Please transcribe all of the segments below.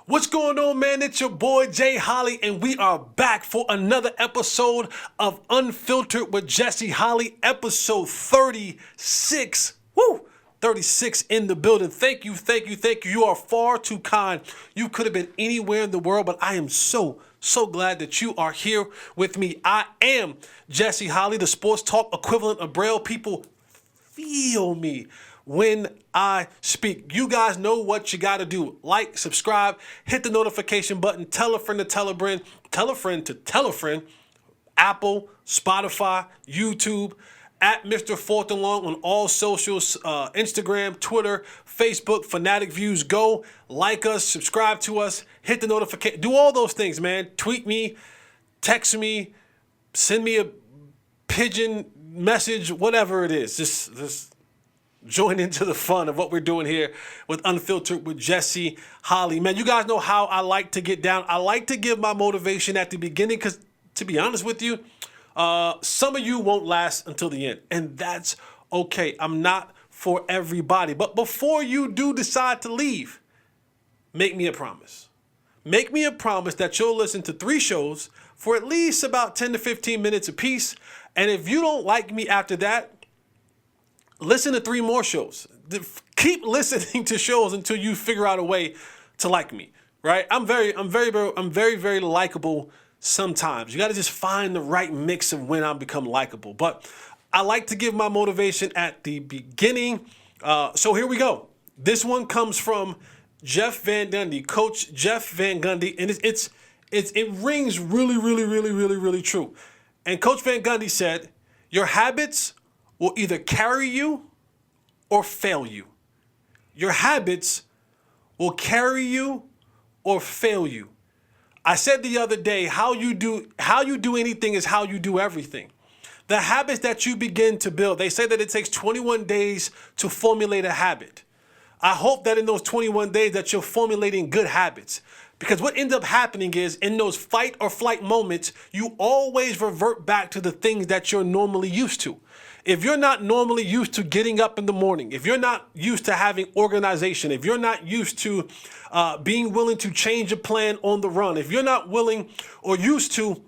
What's going on, man? It's your boy Jay Holley, and we are back for another episode of Unfiltered with Jesse Holley, episode 36. Woo! 36 in the building. Thank you. You are far too kind. You could have been anywhere in the world, but I am so glad that you are here with me. I am Jesse Holley, the sports talk equivalent of Braille. People feel me when I speak. You guys know what you got to do. Like, subscribe, hit the notification button, tell a friend to tell a friend, tell a friend to tell a friend. Apple, Spotify, YouTube, at Mr. Fourth and Long on all socials, Instagram, Twitter, Facebook, Fanatic Views. Go, like us, subscribe to us, hit the notification. Do all those things, man. Tweet me, text me, send me a pigeon message, whatever it is. Just join into the fun of what we're doing here with Unfiltered with Jesse Holley. Man, you guys know how I like to get down. I like to give my motivation at the beginning because, to be honest with you, some of you won't last until the end, and that's okay. I'm not for everybody. But before you do decide to leave, make me a promise. Make me a promise that you'll listen to 3 shows for at least about 10 to 15 minutes apiece. And if you don't like me after that, listen to 3 more shows. Keep listening to shows until you figure out a way to like me, right? I'm very likable sometimes. You got to just find the right mix of when I become likable. But I like to give my motivation at the beginning. So here we go. This one comes from Jeff Van Gundy, Coach Jeff Van Gundy, and it rings really true. And Coach Van Gundy said, "Your habits will either carry you or fail you. Your habits will carry you or fail you." I said the other day, how you do anything is how you do everything. The habits that you begin to build, they say that it takes 21 days to formulate a habit. I hope that in those 21 days that you're formulating good habits. Because what ends up happening is in those fight or flight moments, you always revert back to the things that you're normally used to. If you're not normally used to getting up in the morning, if you're not used to having organization, if you're not used to being willing to change a plan on the run, if you're not willing or used to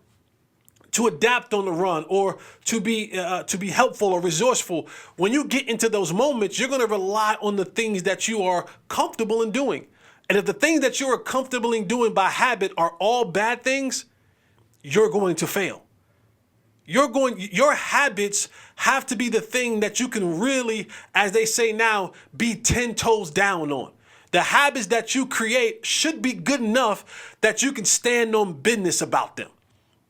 adapt on the run or to be helpful or resourceful, when you get into those moments, you're going to rely on the things that you are comfortable in doing. And if the things that you are comfortable in doing by habit are all bad things, you're going to fail. Your habits have to be the thing that you can really, as they say now, be 10 toes down on. The habits that you create should be good enough that you can stand on business about them.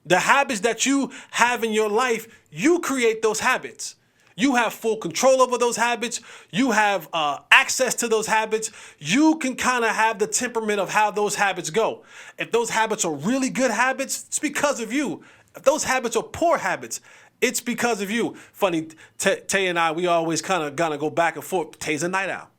The habits that you have in your life, you create those habits. You have full control over those habits. You have access to those habits. You can kind of have the temperament of how those habits go. If those habits are really good habits, it's because of you. If those habits are poor habits, it's because of you. Funny, Tay and I, we always kind of go back and forth. Tay's a night owl.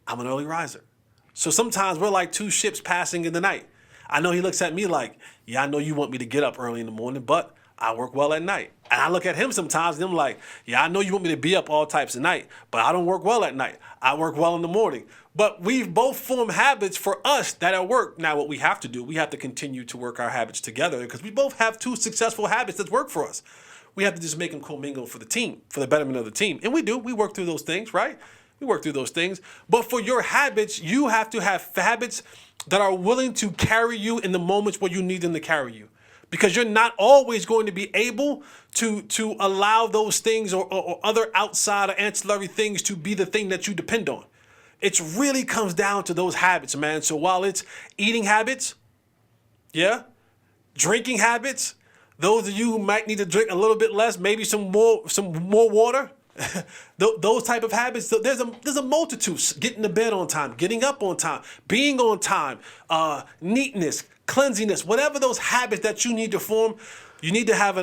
I'm an early riser. So sometimes we're like 2 ships passing in the night. I know he looks at me like, yeah, I know you want me to get up early in the morning, but I work well at night. And I look at him sometimes and I'm like, yeah, I know you want me to be up all types of night, but I don't work well at night. I work well in the morning. But we've both formed habits for us that at work. Now, what we have to do, we have to continue to work our habits together because we both have 2 successful habits that work for us. We have to just make them commingle for the team, for the betterment of the team. And we do. We work through those things, right? We work through those things. But for your habits, you have to have habits that are willing to carry you in the moments where you need them to carry you. Because you're not always going to be able to allow those things or other outside or ancillary things to be the thing that you depend on. It really comes down to those habits, man. So while it's eating habits, yeah, drinking habits, those of you who might need to drink a little bit less, maybe some more water, those type of habits, there's a multitude. Getting to bed on time, getting up on time, being on time, neatness, cleanliness, whatever those habits that you need to form, you need to have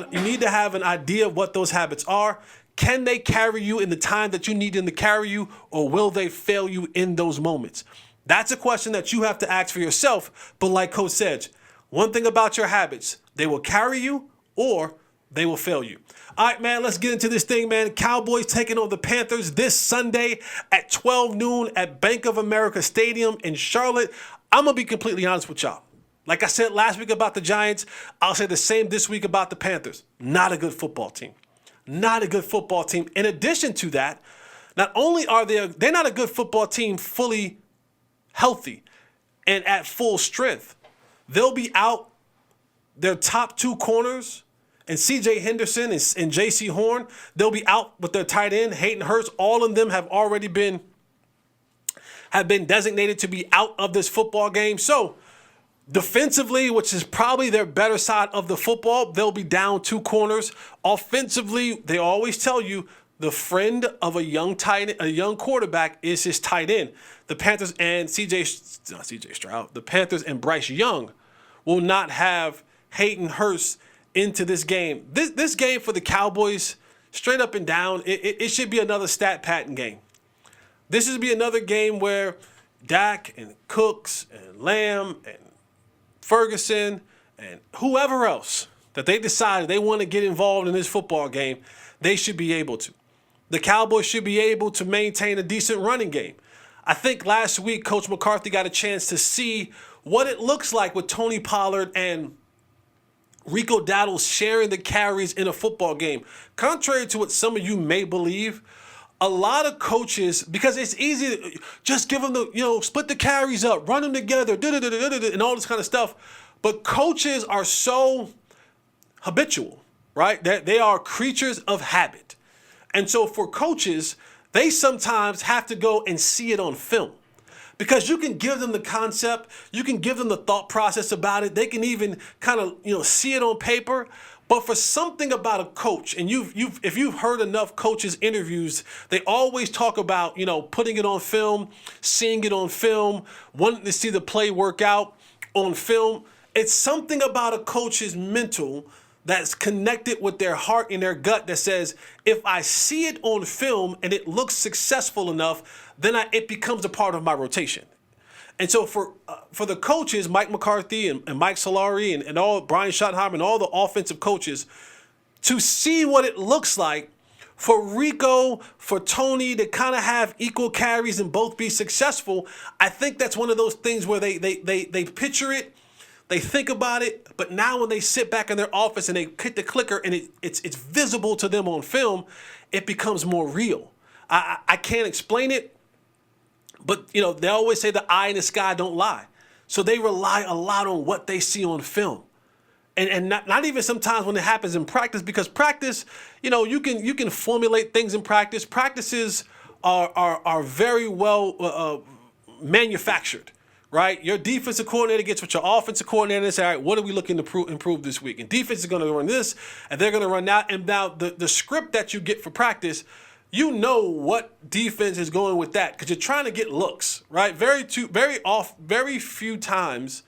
an idea of what those habits are. Can they carry you in the time that you need them to carry you, or will they fail you in those moments? That's a question that you have to ask for yourself. But like Coach said, one thing about your habits, they will carry you or they will fail you. All right, man, let's get into this thing, man. Cowboys taking on the Panthers this Sunday at 12 noon at Bank of America Stadium in Charlotte. I'm going to be completely honest with y'all. Like I said last week about the Giants, I'll say the same this week about the Panthers. Not a good football team. Not a good football team. In addition to that, not only are they're not a good football team fully healthy and at full strength. They'll be out their top two corners and C.J. Henderson and J.C. Horn. They'll be out with their tight end, Hayden Hurst. All of them have already been designated to be out of this football game. So defensively, which is probably their better side of the football, they'll be down two corners. Offensively, they always tell you the friend of a young quarterback is his tight end. The Panthers and Stroud. The Panthers and Bryce Young will not have Hayden Hurst into this game. This game for the Cowboys, straight up and down, it should be another stat pattern game. This should be another game where Dak and Cooks and Lamb and Ferguson and whoever else that they decided they want to get involved in this football game, they should be able to. The Cowboys should be able to maintain a decent running game. I think last week Coach McCarthy got a chance to see what it looks like with Tony Pollard and Rico Dowdle sharing the carries in a football game. Contrary to what some of you may believe, a lot of coaches, because it's easy to just give them split the carries up, run them together, and all this kind of stuff. But coaches are so habitual, right? They are creatures of habit. And so for coaches, they sometimes have to go and see it on film. Because you can give them the concept, you can give them the thought process about it. They can even kind of, see it on paper. But for something about a coach, and if you've heard enough coaches' interviews, they always talk about, putting it on film, seeing it on film, wanting to see the play work out on film. It's something about a coach's mental that's connected with their heart and their gut that says, if I see it on film and it looks successful enough, then it becomes a part of my rotation. And so for the coaches, Mike McCarthy and Mike Solari and all Brian Schottenheimer and all the offensive coaches, to see what it looks like for Rico, for Tony to kind of have equal carries and both be successful, I think that's one of those things where they picture it, they think about it, but now when they sit back in their office and they hit the clicker and it's visible to them on film, it becomes more real. I can't explain it, but they always say the eye in the sky don't lie. So they rely a lot on what they see on film. And not even sometimes when it happens in practice, because practice, you can formulate things in practice. Practices are very well manufactured. Right? Your defensive coordinator gets with your offensive coordinator and say, all right, what are we looking to improve this week? And defense is going to run this, and they're going to run that. And now the script that you get for practice, what defense is going with that because you're trying to get looks, right? Very few times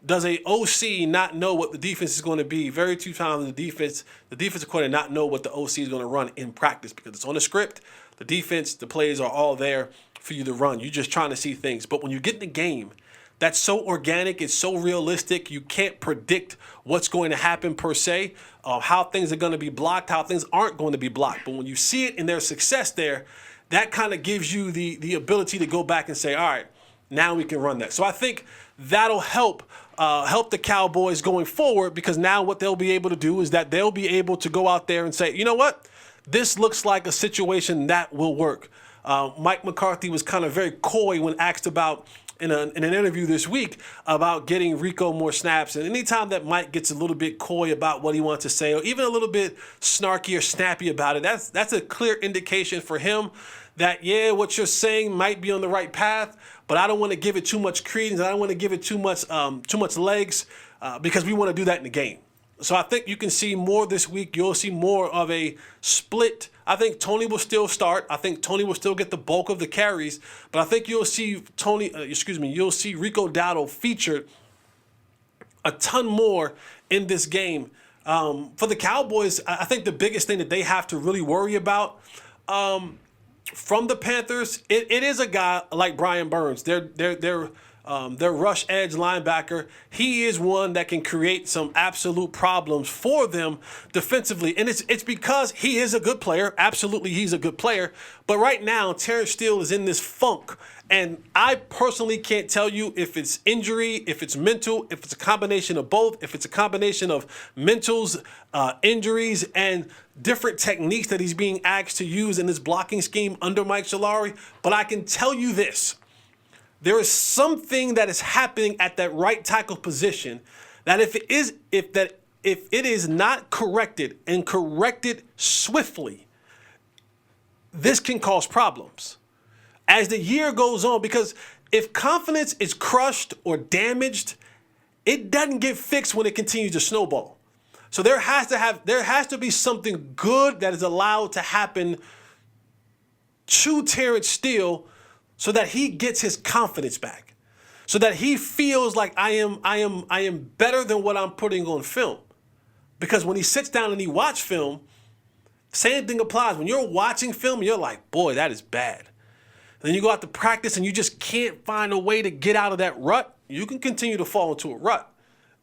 does a OC not know what the defense is going to be. Very few times the defensive coordinator not know what the OC is going to run in practice because it's on the script. The defense, the plays are all there for you to run. You're just trying to see things. But when you get in the game, that's so organic, it's so realistic, you can't predict what's going to happen per se, how things are going to be blocked, how things aren't going to be blocked. But when you see it and there's success there, that kind of gives you the ability to go back and say, all right, now we can run that. So I think that'll help the Cowboys going forward because now what they'll be able to do is that they'll be able to go out there and say, you know what, this looks like a situation that will work. Mike McCarthy was kind of very coy when asked about in an interview this week about getting Rico more snaps. And anytime that Mike gets a little bit coy about what he wants to say or even a little bit snarky or snappy about it, that's a clear indication for him that, yeah, what you're saying might be on the right path, but I don't want to give it too much credence. I don't want to give it too much legs because we want to do that in the game. So I think you can see more this week. You'll see more of a split. I think Tony will still start. I think Tony will still get the bulk of the carries. But I think you'll see you'll see Rico Dowdle featured a ton more in this game. For the Cowboys, I think the biggest thing that they have to really worry about from the Panthers, it is a guy like Brian Burns. Their their rush edge linebacker. He is one that can create some absolute problems for them defensively. And it's because he is a good player. Absolutely, he's a good player. But right now, Terrence Steele is in this funk. And I personally can't tell you if it's injury, if it's mental, if it's a combination of both, if it's a combination of mentals, injuries, and different techniques that he's being asked to use in this blocking scheme under Mike Solari. But I can tell you this. There is something that is happening at that right tackle position that if it is not corrected and corrected swiftly, this can cause problems as the year goes on, because if confidence is crushed or damaged, it doesn't get fixed when it continues to snowball. So there has to be something good that is allowed to happen to Terrence Steele so that he gets his confidence back, so that he feels like I am better than what I'm putting on film. Because when he sits down and he watches film, same thing applies. When you're watching film, you're like, boy, that is bad. Then you go out to practice and you just can't find a way to get out of that rut. You can continue to fall into a rut.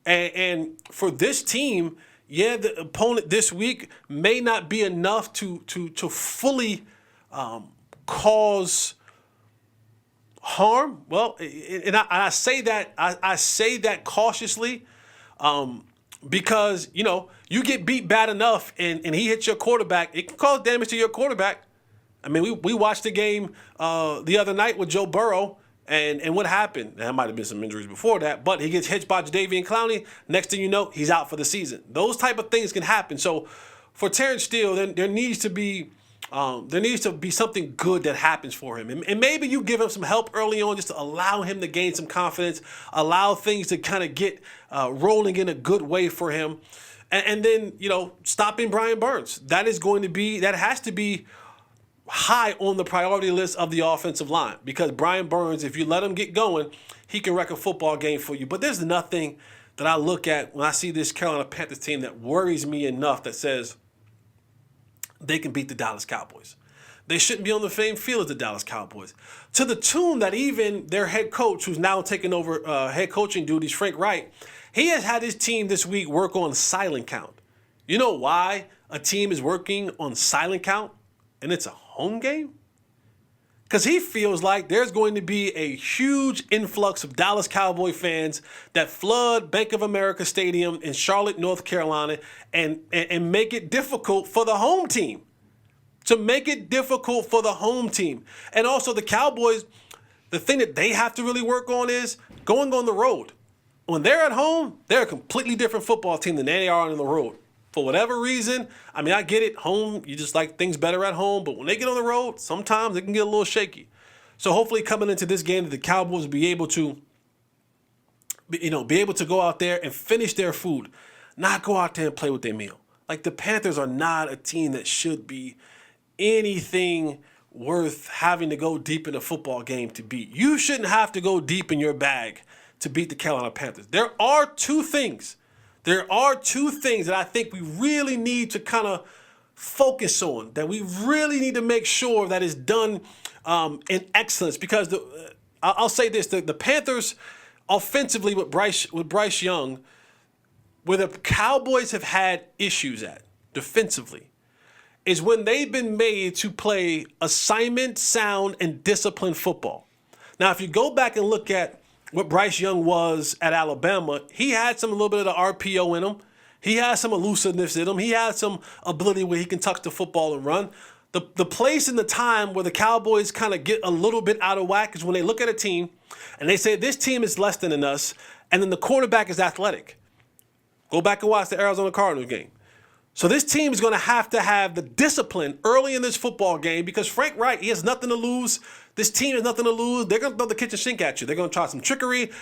And for this team, yeah, the opponent this week may not be enough to fully cause harm. Well, and I say that cautiously, because you get beat bad enough and he hits your quarterback, it can cause damage to your quarterback. I mean, we watched the game the other night with Joe Burrow, and what happened? There might have been some injuries before that, but he gets hit by Jadeveon Clowney. Next thing you know, he's out for the season. Those type of things can happen. So for Terrence Steele, there needs to be something good that happens for him. And maybe you give him some help early on just to allow him to gain some confidence, allow things to kind of get rolling in a good way for him. And then, stopping Brian Burns. That has to be high on the priority list of the offensive line, because Brian Burns, if you let him get going, he can wreck a football game for you. But there's nothing that I look at when I see this Carolina Panthers team that worries me enough that says they can beat the Dallas Cowboys. They shouldn't be on the same field as the Dallas Cowboys. To the tune that even their head coach, who's now taking over head coaching duties, Frank Wright, he has had his team this week work on silent count. You know why a team is working on silent count and it's a home game? Because he feels like there's going to be a huge influx of Dallas Cowboy fans that flood Bank of America Stadium in Charlotte, North Carolina, and make it difficult for the home team. To make it difficult for the home team. And also the Cowboys, the thing that they have to really work on is going on the road. When they're at home, they're a completely different football team than they are on the road. For whatever reason, I mean, I get it. Home, you just like things better at home. But when they get on the road, sometimes it can get a little shaky. So hopefully coming into this game, the Cowboys will be able to, go out there and finish their food. Not go out there and play with their meal. Like, the Panthers are not a team that should be anything worth having to go deep in a football game to beat. You shouldn't have to go deep in your bag to beat the Carolina Panthers. There are two things that I think we really need to kind of focus on, that we really need to make sure that is done in excellence. Because I'll say this, the Panthers offensively with Bryce Young, where the Cowboys have had issues at defensively, is when they've been made to play assignment, sound, and disciplined football. Now, if you go back and look at what Bryce Young was at Alabama, he had a little bit of the RPO in him. He had some elusiveness in him. He had some ability where he can touch the football and run. The place and the time where the Cowboys kind of get a little bit out of whack is when they look at a team and they say, this team is less than us, and then the quarterback is athletic. Go back and watch the Arizona Cardinals game. So this team is going to have the discipline early in this football game, because Frank Wright, he has nothing to lose. This team has nothing to lose. They're going to throw the kitchen sink at you. They're going to try some trickery.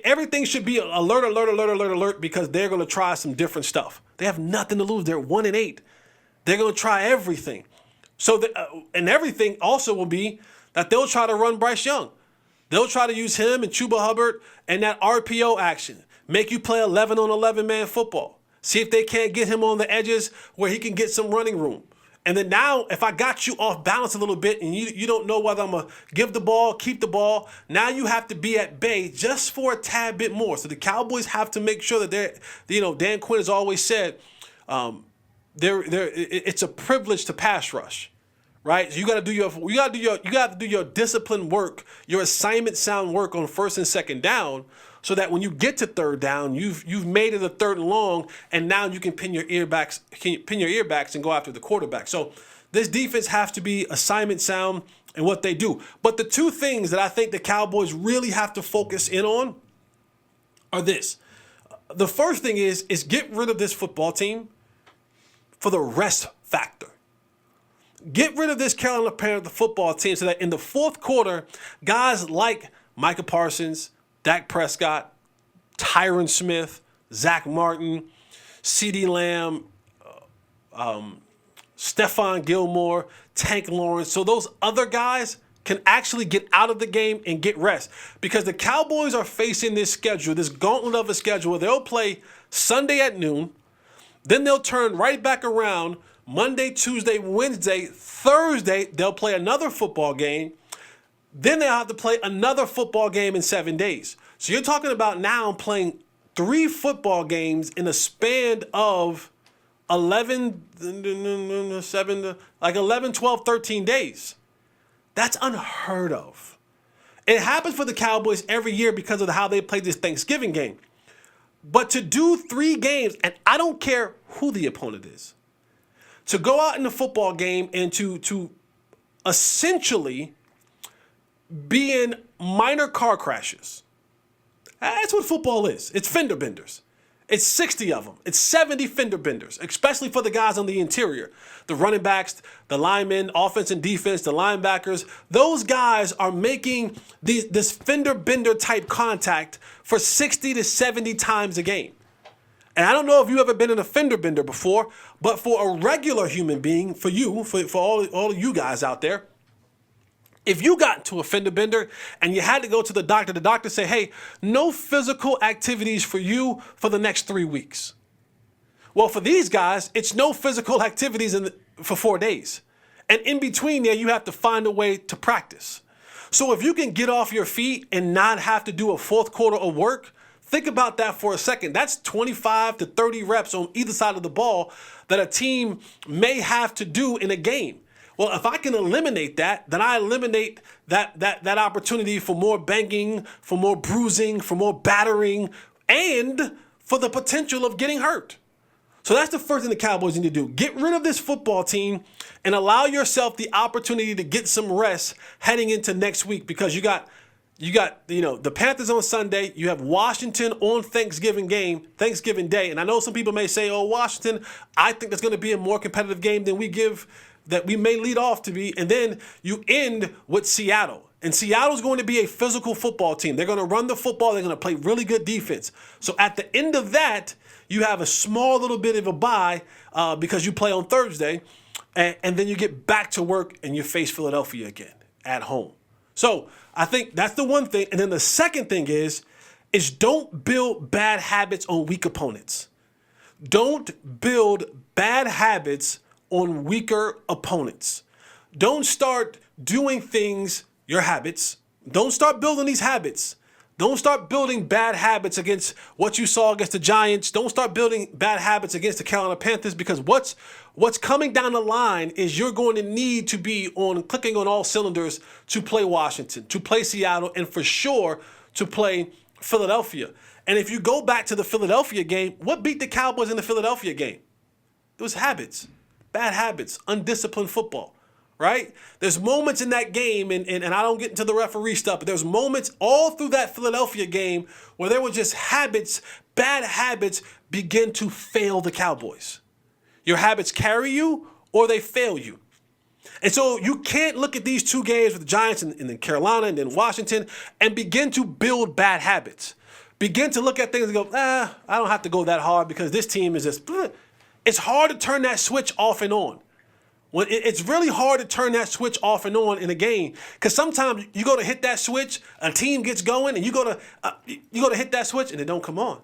Everything should be alert, because they're going to try some different stuff. They have nothing to lose. They're 1-8. They're going to try everything. So and everything also will be that they'll try to run Bryce Young. They'll try to use him and Chuba Hubbard and that RPO action. Make you play 11-on-11 man football. See if they can't get him on the edges where he can get some running room. And then now, if I got you off balance a little bit and you don't know whether I'm going to give the ball, keep the ball, now you have to be at bay just for a tad bit more. So the Cowboys have to make sure that Dan Quinn has always said, it's a privilege to pass rush, right? So you got to do your disciplined work, your assignment sound work on first and second down, so that when you get to third down, you've made it a third and long, and now you can pin your earbacks and go after the quarterback. So this defense has to be assignment sound in what they do. But the two things that I think the Cowboys really have to focus in on are this. The first thing is get rid of this football team for the rest factor. Get rid of this Carolina Panthers football team so that in the fourth quarter, guys like Micah Parsons, Dak Prescott, Tyron Smith, Zach Martin, CeeDee Lamb, Stephon Gilmore, Tank Lawrence. So those other guys can actually get out of the game and get rest. Because the Cowboys are facing this schedule, this gauntlet of a schedule where they'll play Sunday at noon, then they'll turn right back around Monday, Tuesday, Wednesday, Thursday, they'll play another football game. Then they'll have to play another football game in 7 days. So you're talking about now playing 3 football games in a span of 11, 12, 13 days. That's unheard of. It happens for the Cowboys every year because of how they play this Thanksgiving game. But to do 3 games, and I don't care who the opponent is, to go out in the football game and to essentially be in minor car crashes. That's what football is. It's fender benders. It's 60 of them. It's 70 fender benders, especially for the guys on the interior. The running backs, the linemen, offense and defense, the linebackers. Those guys are making this fender bender type contact for 60 to 70 times a game. And I don't know if you've ever been in a fender bender before, but for a regular human being, for you, for all of you guys out there, if you got into a fender bender and you had to go to the doctor say, hey, no physical activities for you for the next 3 weeks. Well, for these guys, it's no physical activities for 4 days. And in between there, you have to find a way to practice. So if you can get off your feet and not have to do a fourth quarter of work, think about that for a second. That's 25 to 30 reps on either side of the ball that a team may have to do in a game. Well, if I can eliminate that, then I eliminate that opportunity for more banging, for more bruising, for more battering, and for the potential of getting hurt. So that's the first thing the Cowboys need to do. Get rid of this football team and allow yourself the opportunity to get some rest heading into next week, because you got the Panthers on Sunday. You have Washington on Thanksgiving Day. And I know some people may say, oh, Washington, I think that's going to be a more competitive game than that we may lead off to be. And then you end with Seattle. And Seattle's going to be a physical football team. They're going to run the football. They're going to play really good defense. So at the end of that, you have a small little bit of a bye because you play on Thursday. And then you get back to work and you face Philadelphia again at home. So I think that's the one thing. And then the second thing is don't build bad habits on weak opponents. Don't build bad habits on weaker opponents. Don't start doing things, your habits. Don't start building these habits. Don't start building bad habits against what you saw against the Giants. Don't start building bad habits against the Carolina Panthers, because what's coming down the line is you're going to need to be clicking on all cylinders to play Washington, to play Seattle, and for sure to play Philadelphia. And if you go back to the Philadelphia game, what beat the Cowboys in the Philadelphia game? It was habits. Bad habits, undisciplined football, right? There's moments in that game, and I don't get into the referee stuff, but there's moments all through that Philadelphia game where there were just habits, bad habits begin to fail the Cowboys. Your habits carry you or they fail you. And so you can't look at these 2 games with the Giants and then Carolina and then Washington and begin to build bad habits. Begin to look at things and go, I don't have to go that hard because this team is just... It's hard to turn that switch off and on. It's really hard to turn that switch off and on in a game, because sometimes you go to hit that switch, a team gets going, and you go to hit that switch and it don't come on.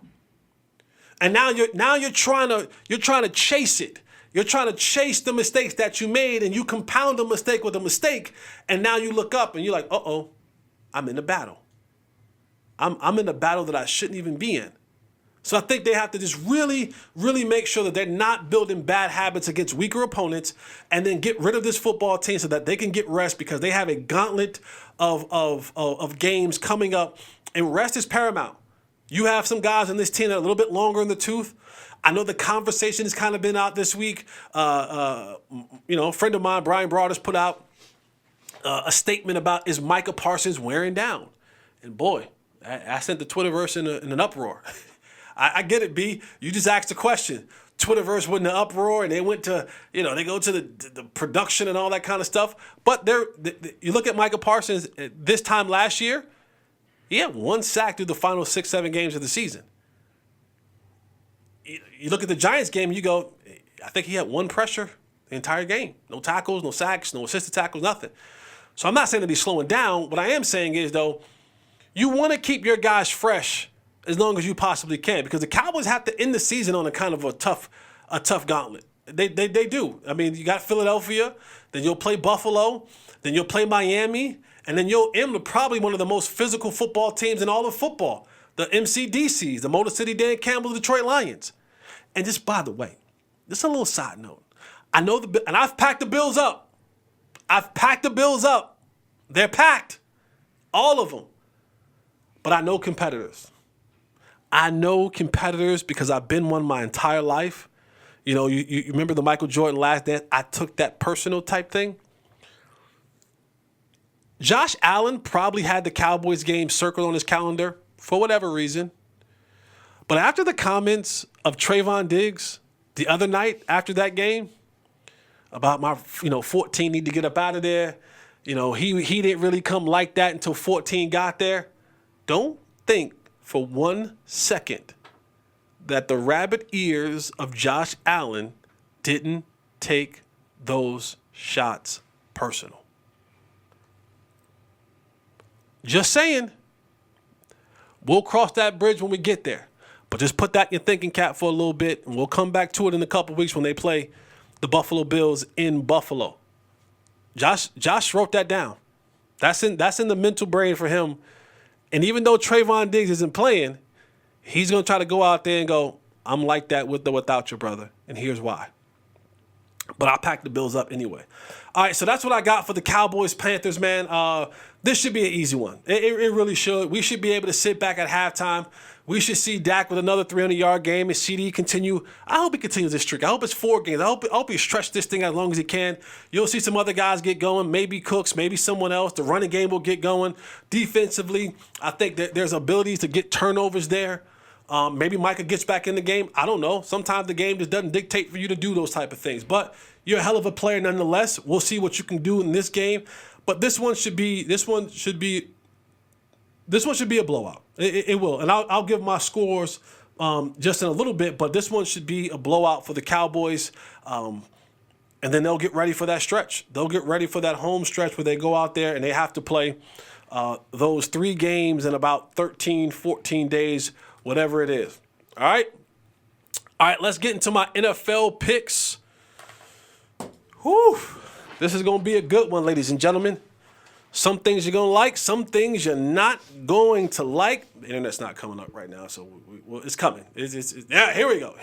And now you're trying to chase it. You're trying to chase the mistakes that you made, and you compound a mistake with a mistake, and now you look up and you're like, uh-oh, I'm in a battle. I'm in a battle that I shouldn't even be in. So I think they have to just really, really make sure that they're not building bad habits against weaker opponents, and then get rid of this football team so that they can get rest, because they have a gauntlet of games coming up, and rest is paramount. You have some guys on this team that are a little bit longer in the tooth. I know the conversation has kind of been out this week. A friend of mine, Brian Broaders, put out a statement about, is Micah Parsons wearing down? And boy, I sent the Twitterverse in an uproar. I get it, B. You just asked a question. Twitterverse went in an uproar, and they went to, they go to the production and all that kind of stuff. But you look at Micah Parsons this time last year, he had 1 sack through the final 6-7 games of the season. You look at the Giants game, you go, I think he had 1 pressure the entire game. No tackles, no sacks, no assisted tackles, nothing. So I'm not saying that he's slowing down. What I am saying is, though, you want to keep your guys fresh as long as you possibly can, because the Cowboys have to end the season on a kind of a tough gauntlet. They do. I mean, you got Philadelphia, then you'll play Buffalo, then you'll play Miami, and then you'll end with probably one of the most physical football teams in all of football, the MCDCs, the Motor City Dan Campbell Detroit Lions. And just, by the way, just a little side note. I know and I've packed the Bills up. They're packed. All of them. But I know competitors. Because I've been one my entire life. You remember the Michael Jordan Last Dance? I took that personal type thing. Josh Allen probably had the Cowboys game circled on his calendar for whatever reason. But after the comments of Trayvon Diggs the other night after that game about my 14 need to get up out of there, he didn't really come like that until 14 got there. Don't think for 1 second that the rabbit ears of Josh Allen didn't take those shots personal. Just saying. We'll cross that bridge when we get there. But just put that in your thinking cap for a little bit, and we'll come back to it in a couple weeks when they play the Buffalo Bills in Buffalo. Josh wrote that down. That's in the mental brain for him. And even though Trayvon Diggs isn't playing, he's going to try to go out there and go, I'm like that with or without your brother, and here's why. But I'll pack the Bills up anyway. All right, so that's what I got for the Cowboys-Panthers, man. This should be an easy one. It really should. We should be able to sit back at halftime. We should see Dak with another 300-yard game and CD continue. I hope he continues this streak. I hope it's 4 games. I hope he stretches this thing as long as he can. You'll see some other guys get going, maybe Cooks, maybe someone else. The running game will get going. Defensively, I think that there's abilities to get turnovers there. Maybe Micah gets back in the game. I don't know. Sometimes the game just doesn't dictate for you to do those type of things. But you're a hell of a player nonetheless. We'll see what you can do in this game. But this one should be a blowout. It will. And I'll give my scores just in a little bit, but this one should be a blowout for the Cowboys. And then they'll get ready for that stretch. They'll get ready for that home stretch where they go out there and they have to play those 3 games in about 13, 14 days, whatever it is. All right? All right, let's get into my NFL picks. Whew. This is going to be a good one, ladies and gentlemen. Some things you're going to like, some things you're not going to like. The internet's not coming up right now, so it's coming. Yeah, here we go.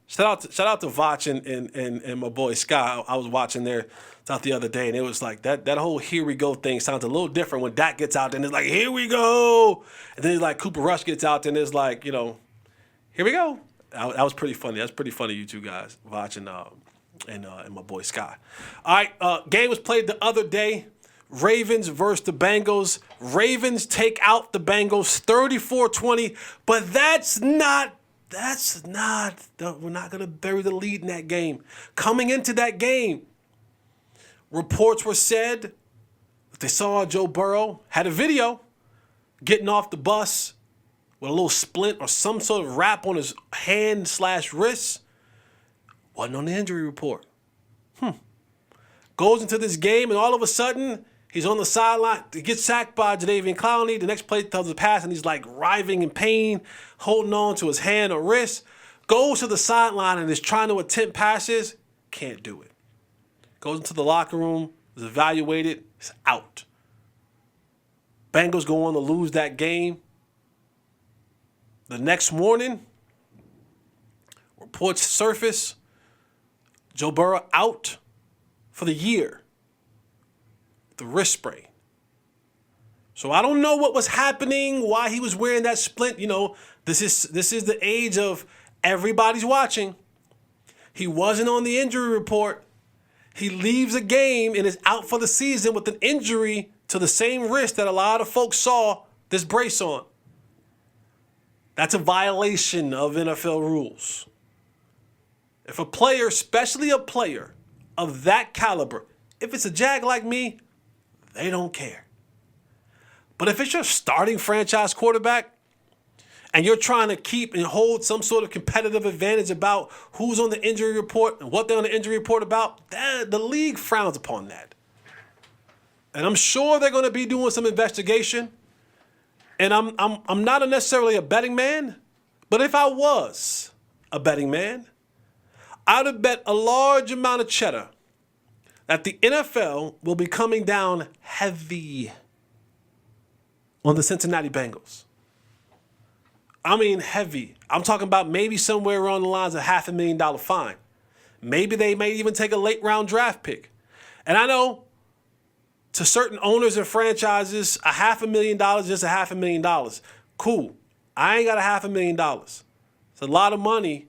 Shout out to Bochy and my boy Sky. I was watching their stuff the other day, and it was like that whole here we go thing sounds a little different when Dak gets out there and it's like, here we go. And then it's like Cooper Rush gets out there and it's like, here we go. That was pretty funny. That's pretty funny, you two guys, watching and my boy Sky. All right, game was played the other day. Ravens versus the Bengals. Ravens take out the Bengals 34-20, but we're not going to bury the lead in that game. Coming into that game, reports were said that they saw Joe Burrow, had a video, getting off the bus with a little splint or some sort of wrap on his hand/wrist. Wasn't on the injury report. Goes into this game and all of a sudden He's on the sideline. He gets sacked by Jadeveon Clowney. The next play tells a pass, and he's like writhing in pain, holding on to his hand or wrist. Goes to the sideline and is trying to attempt passes. Can't do it. Goes into the locker room, is evaluated, is out. Bengals go on to lose that game. The next morning, reports surface, Joe Burrow out for the year. The wrist sprain. So I don't know what was happening, why he was wearing that splint. You know, this is the age of everybody's watching. He wasn't on the injury report. He leaves a game and is out for the season with an injury to the same wrist that a lot of folks saw this brace on. That's a violation of NFL rules. If a player, especially a player of that caliber, if it's a jag like me, they don't care. But if it's your starting franchise quarterback and you're trying to keep and hold some sort of competitive advantage about who's on the injury report and what they're on the injury report about, the league frowns upon that. And I'm sure they're going to be doing some investigation. And I'm not necessarily a betting man, but if I was a betting man, I'd have bet a large amount of cheddar that the NFL will be coming down heavy on the Cincinnati Bengals. I mean heavy. I'm talking about maybe somewhere around the lines of $500,000 fine. Maybe they may even take a late round draft pick. And I know to certain owners and franchises, $500,000 is just $500,000. Cool. I ain't got $500,000. It's a lot of money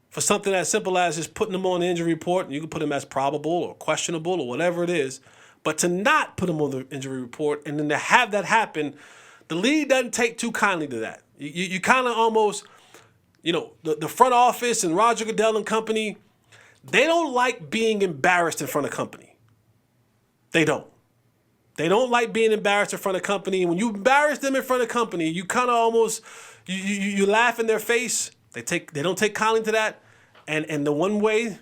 for something as simple as just putting them on the injury report, and you can put them as probable or questionable or whatever it is. But to not put them on the injury report and then to have that happen, the league doesn't take too kindly to that. You kind of almost, you know, the front office and Roger Goodell and company, they don't like being embarrassed in front of company. They don't. They don't like being embarrassed in front of company. When you embarrass them in front of company, you kind of almost, you laugh in their face. They don't take kindly to that. And the one way,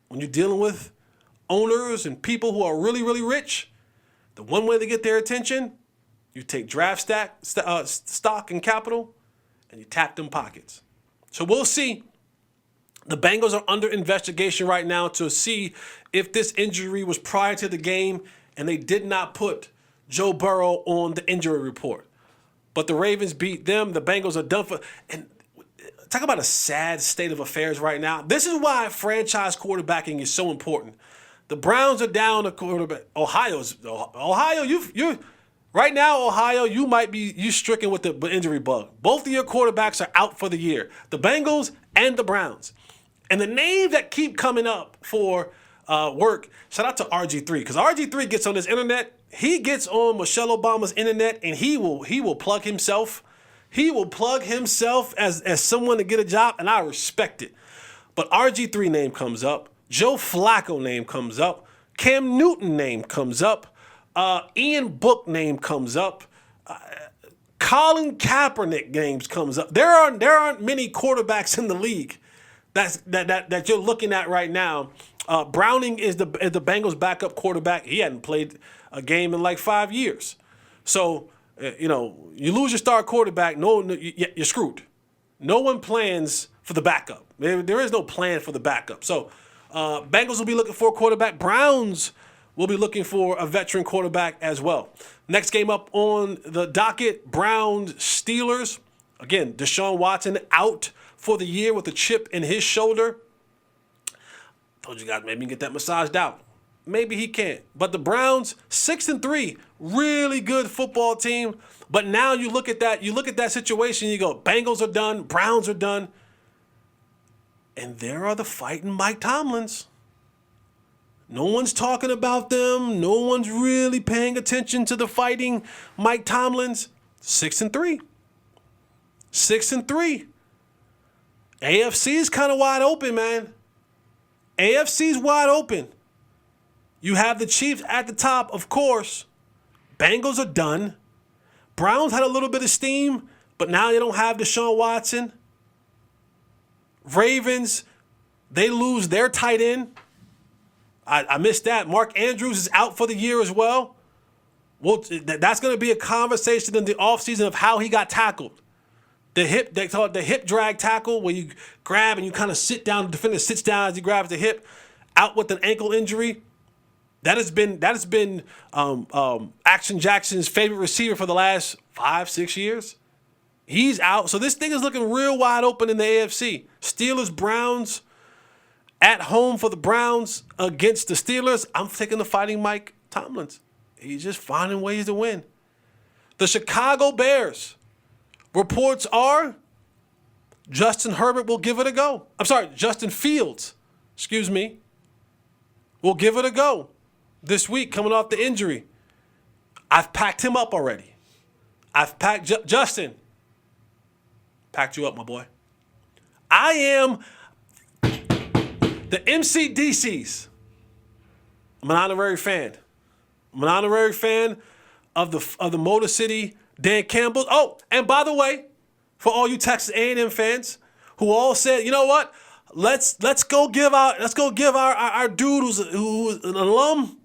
when you're dealing with owners and people who are really, really rich, the one way to get their attention, you take draft stock and capital, and you tap them pockets. So we'll see. The Bengals are under investigation right now to see if this injury was prior to the game, and they did not put Joe Burrow on the injury report. But the Ravens beat them. The Bengals are done for. And talk about a sad state of affairs right now. This is why franchise quarterbacking is so important. The Browns are down a quarterback. Ohio, you right now, Ohio, you stricken with the injury bug. Both of your quarterbacks are out for the year. The Bengals and the Browns. And the names that keep coming up for work, shout out to RG3, because RG3 gets on his internet. He gets on Michelle Obama's internet, and he will plug himself. He will plug himself as someone to get a job, and I respect it. But RG3 name comes up. Joe Flacco name comes up. Cam Newton name comes up. Ian Book name comes up. Colin Kaepernick names comes up. There aren't many quarterbacks in the league that you're looking at right now. Browning is the Bengals' backup quarterback. He hadn't played a game in like 5 years. So, you lose your star quarterback, you're screwed. No one plans for the backup. There is no plan for the backup. So, Bengals will be looking for a quarterback. Browns will be looking for a veteran quarterback as well. Next game up on the docket, Browns Steelers. Again, Deshaun Watson out for the year with a chip in his shoulder. Told you guys, maybe he can get that massaged out. Maybe he can't. But the Browns, 6-3, really good football team. But now you look at that situation, you go, Bengals are done, Browns are done. And there are the fighting Mike Tomlins. No one's talking about them. No one's really paying attention to the fighting Mike Tomlins. 6-3. 6-3. AFC is kind of wide open, man. AFC's wide open. You have the Chiefs at the top, of course. Bengals are done. Browns had a little bit of steam, but now they don't have Deshaun Watson. Ravens, they lose their tight end. I missed that. Mark Andrews is out for the year as well. Well, that's going to be a conversation in the offseason of how he got tackled. They call it the hip drag tackle, where you grab and you kind of sit down. The defender sits down as he grabs the hip, out with an ankle injury. That has been Action Jackson's favorite receiver for the last 5-6 years. He's out. So this thing is looking real wide open in the AFC. Steelers, Browns, at home for the Browns against the Steelers. I'm taking the Fighting Mike Tomlins. He's just finding ways to win. The Chicago Bears. Reports are Justin Herbert will give it a go. I'm sorry, Justin Fields, will give it a go this week coming off the injury. I've packed him up already. I've packed Justin. Packed you up, my boy. I am the MCDCs. I'm an honorary fan. I'm an honorary fan of the Motor City Dan Campbell. Oh, and by the way, for all you Texas A&M fans who all said, you know what, let's go give our dude who's an alum,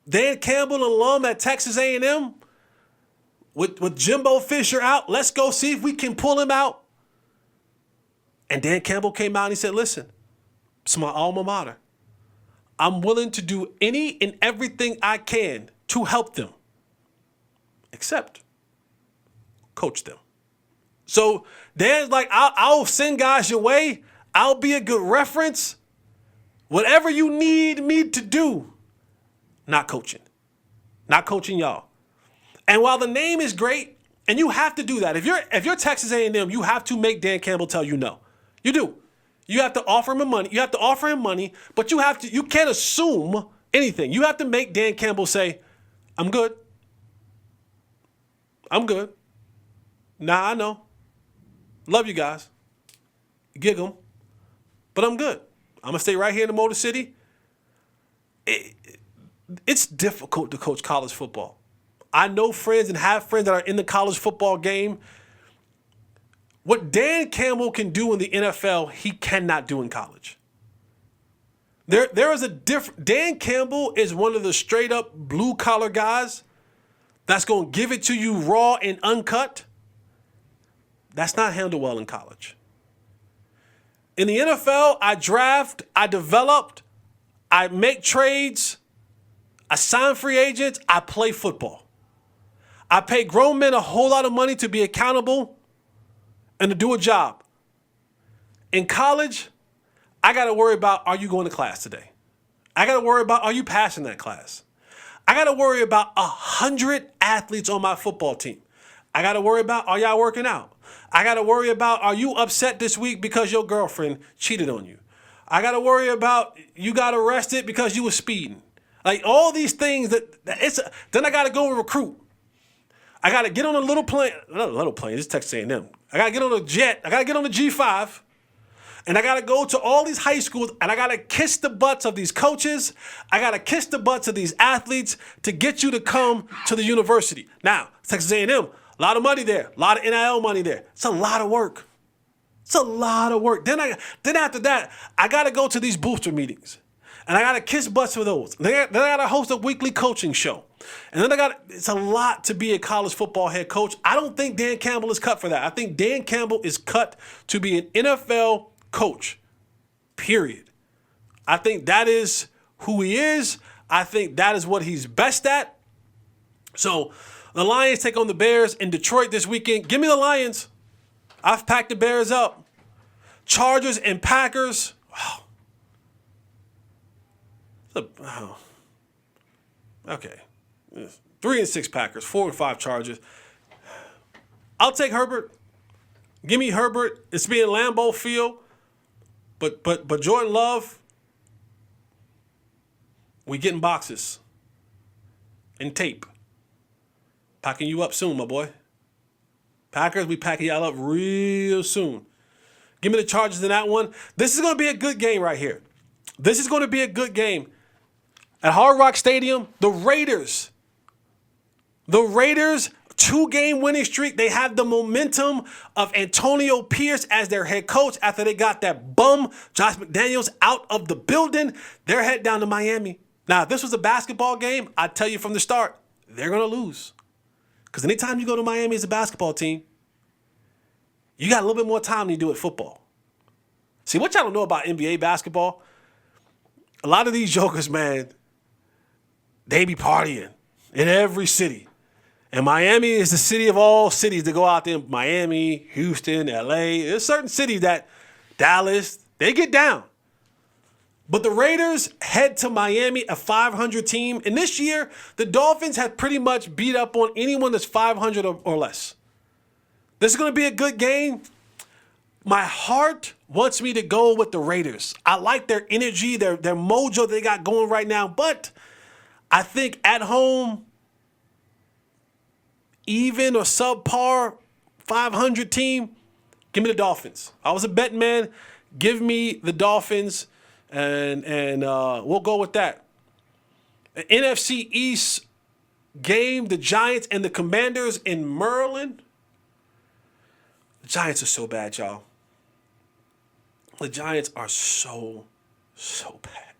Dan Campbell, an alum at Texas A&M, with Jimbo Fisher out. Let's go see if we can pull him out. And Dan Campbell came out and he said, listen, it's my alma mater. I'm willing to do any and everything I can to help them, except coach them. So Dan's like, I'll send guys your way. I'll be a good reference. Whatever you need me to do, not coaching. Not coaching y'all. And while the name is great, and you have to do that. If you're Texas A&M, you have to make Dan Campbell tell you no. You do. You have to offer him money. You have to offer him money, but you can't assume anything. You have to make Dan Campbell say, I'm good. I'm good. Nah, I know. Love you guys. Gig 'em. But I'm good. I'm going to stay right here in the Motor City. It's difficult to coach college football. I know friends and have friends that are in the college football game. What Dan Campbell can do in the NFL, he cannot do in college. There is a different. Dan Campbell is one of the straight up blue collar guys that's going to give it to you raw and uncut. That's not handled well in college. In the NFL, I draft, I developed, I make trades, I sign free agents, I play football. I pay grown men a whole lot of money to be accountable and to do a job. In college, I got to worry about, are you going to class today? I got to worry about, are you passing that class? I got to worry about 100 athletes on my football team. I got to worry about, are y'all working out? I got to worry about, are you upset this week because your girlfriend cheated on you? I got to worry about, you got arrested because you were speeding. Like all these things then I got to go and recruit. I got to get on a little plane, not a little plane, it's Texas A&M. I got to get on a jet. I got to get on the G5. And I got to go to all these high schools and I got to kiss the butts of these coaches. I got to kiss the butts of these athletes to get you to come to the university. Now, Texas A&M, a lot of money there, a lot of NIL money there. It's a lot of work. It's a lot of work. Then after that, I got to go to these booster meetings. And I got to kiss butts for those. Then I got to host a weekly coaching show. And then it's a lot to be a college football head coach. I don't think Dan Campbell is cut for that. I think Dan Campbell is cut to be an NFL coach, period. I think that is who he is. I think that is what he's best at. So the Lions take on the Bears in Detroit this weekend. Give me the Lions. I've packed the Bears up. Chargers and Packers. Wow. Okay. 3-6 Packers, 4-5 Chargers. I'll take Herbert. Give me Herbert. It's being Lambeau Field. But Jordan Love, we getting boxes and tape. Packing you up soon, my boy. Packers, we packing y'all up real soon. Give me the Chargers in that one. This is going to be a good game right here. This is going to be a good game. At Hard Rock Stadium, the Raiders, 2-game winning streak. They have the momentum of Antonio Pierce as their head coach after they got that bum Josh McDaniels out of the building. They're headed down to Miami. Now, if this was a basketball game, I'd tell you from the start, they're going to lose. Because anytime you go to Miami as a basketball team, you got a little bit more time than you do at football. See, what y'all don't know about NBA basketball, a lot of these jokers, man, they be partying in every city. And Miami is the city of all cities to go out there. Miami, Houston, LA. There's certain cities that, Dallas, they get down. But the Raiders head to Miami, a 500 team. And this year, the Dolphins have pretty much beat up on anyone that's 500 or less. This is going to be a good game. My heart wants me to go with the Raiders. I like their energy, their mojo they got going right now. But I think at home, even or subpar 500 team, give me the Dolphins. I was a betting man. Give me the Dolphins, and we'll go with that. An NFC East game, the Giants and the Commanders in Maryland. The Giants are so bad, y'all. The Giants are so bad.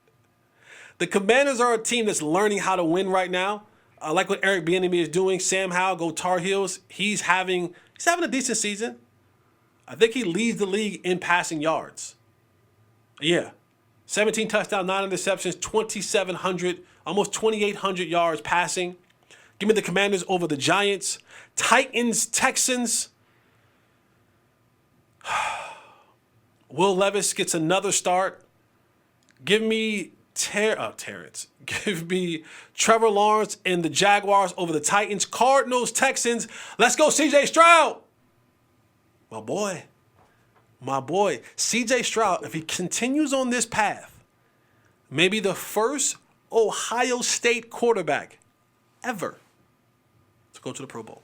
The Commanders are a team that's learning how to win right now. I like what Eric Bieniemy is doing. Sam Howell, go Tar Heels. He's having a decent season. I think he leads the league in passing yards. Yeah. 17 touchdowns, 9 interceptions, 2,700, almost 2,800 yards passing. Give me the Commanders over the Giants. Titans, Texans. Will Levis gets another start. Give me Terrence. Give me Trevor Lawrence and the Jaguars over the Titans. Cardinals, Texans. Let's go, CJ Stroud. My boy. CJ Stroud, if he continues on this path, maybe the first Ohio State quarterback ever to go to the Pro Bowl.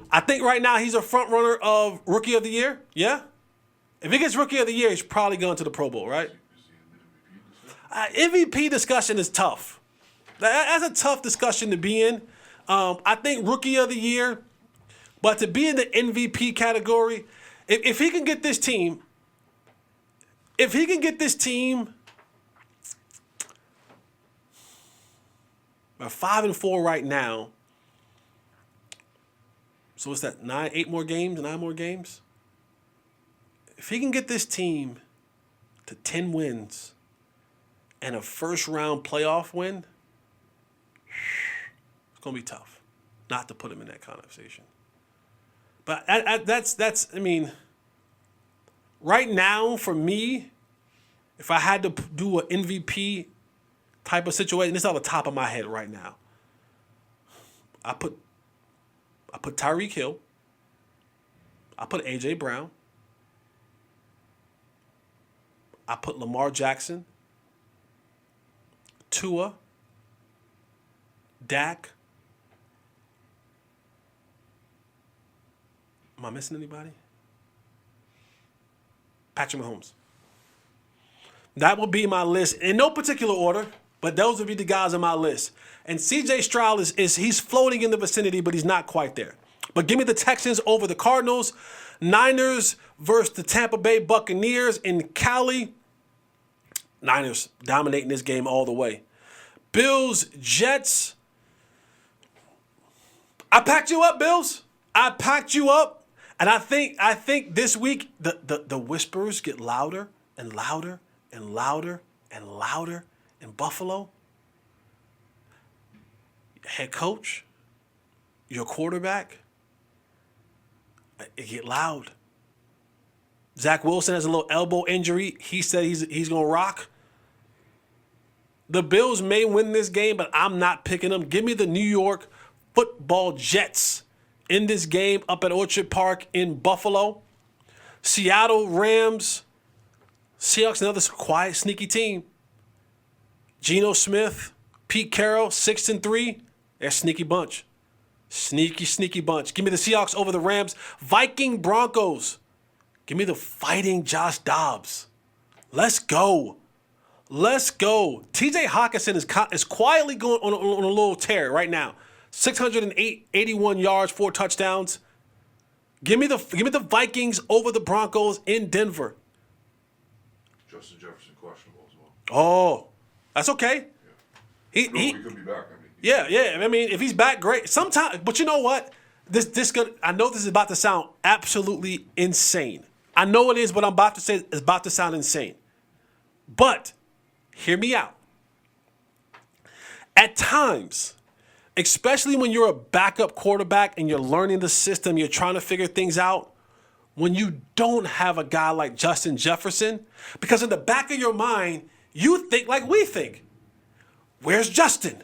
I think right now he's a front runner of Rookie of the Year. Yeah? If he gets Rookie of the Year, he's probably going to the Pro Bowl, right? MVP discussion is tough. That's a tough discussion to be in. I think Rookie of the Year, but to be in the MVP category, if he can get this team, they're 5-4 right now. So what's that? 9 more games? If he can get this team to 10 wins and a first-round playoff win, it's going to be tough not to put him in that conversation. But right now for me, if I had to do an MVP type of situation, this is on the top of my head right now. I put Tyreek Hill. I put A.J. Brown. I put Lamar Jackson, Tua, Dak. Am I missing anybody? Patrick Mahomes. That will be my list in no particular order, but those will be the guys on my list. And CJ Stroud he's floating in the vicinity, but he's not quite there. But give me the Texans over the Cardinals. Niners versus the Tampa Bay Buccaneers in Cali. Niners dominating this game all the way. Bills, Jets. I packed you up, Bills. I packed you up. And I think this week the whispers get louder and louder and louder and louder in Buffalo. Head coach, your quarterback, it get loud. Zach Wilson has a little elbow injury. He said he's going to rock. The Bills may win this game, but I'm not picking them. Give me the New York Football Jets in this game up at Orchard Park in Buffalo. Seattle Rams. Seahawks, another quiet, sneaky team. Geno Smith, Pete Carroll, 6-3. They're a sneaky bunch. Sneaky bunch. Give me the Seahawks over the Rams. Viking Broncos. Give me the fighting Josh Dobbs. Let's go. TJ Hawkinson is quietly going on a little tear right now. 681 yards, 4 touchdowns. Give me the Vikings over the Broncos in Denver. Justin Jefferson questionable as well. Oh, that's okay. Yeah. He could be back. Yeah. I mean, if he's back, great. Sometimes, but you know what? I know this is about to sound absolutely insane. I know it is. What I'm about to say is about to sound insane. But hear me out. At times, especially when you're a backup quarterback and you're learning the system, you're trying to figure things out, when you don't have a guy like Justin Jefferson, because in the back of your mind, you think like we think. Where's Justin?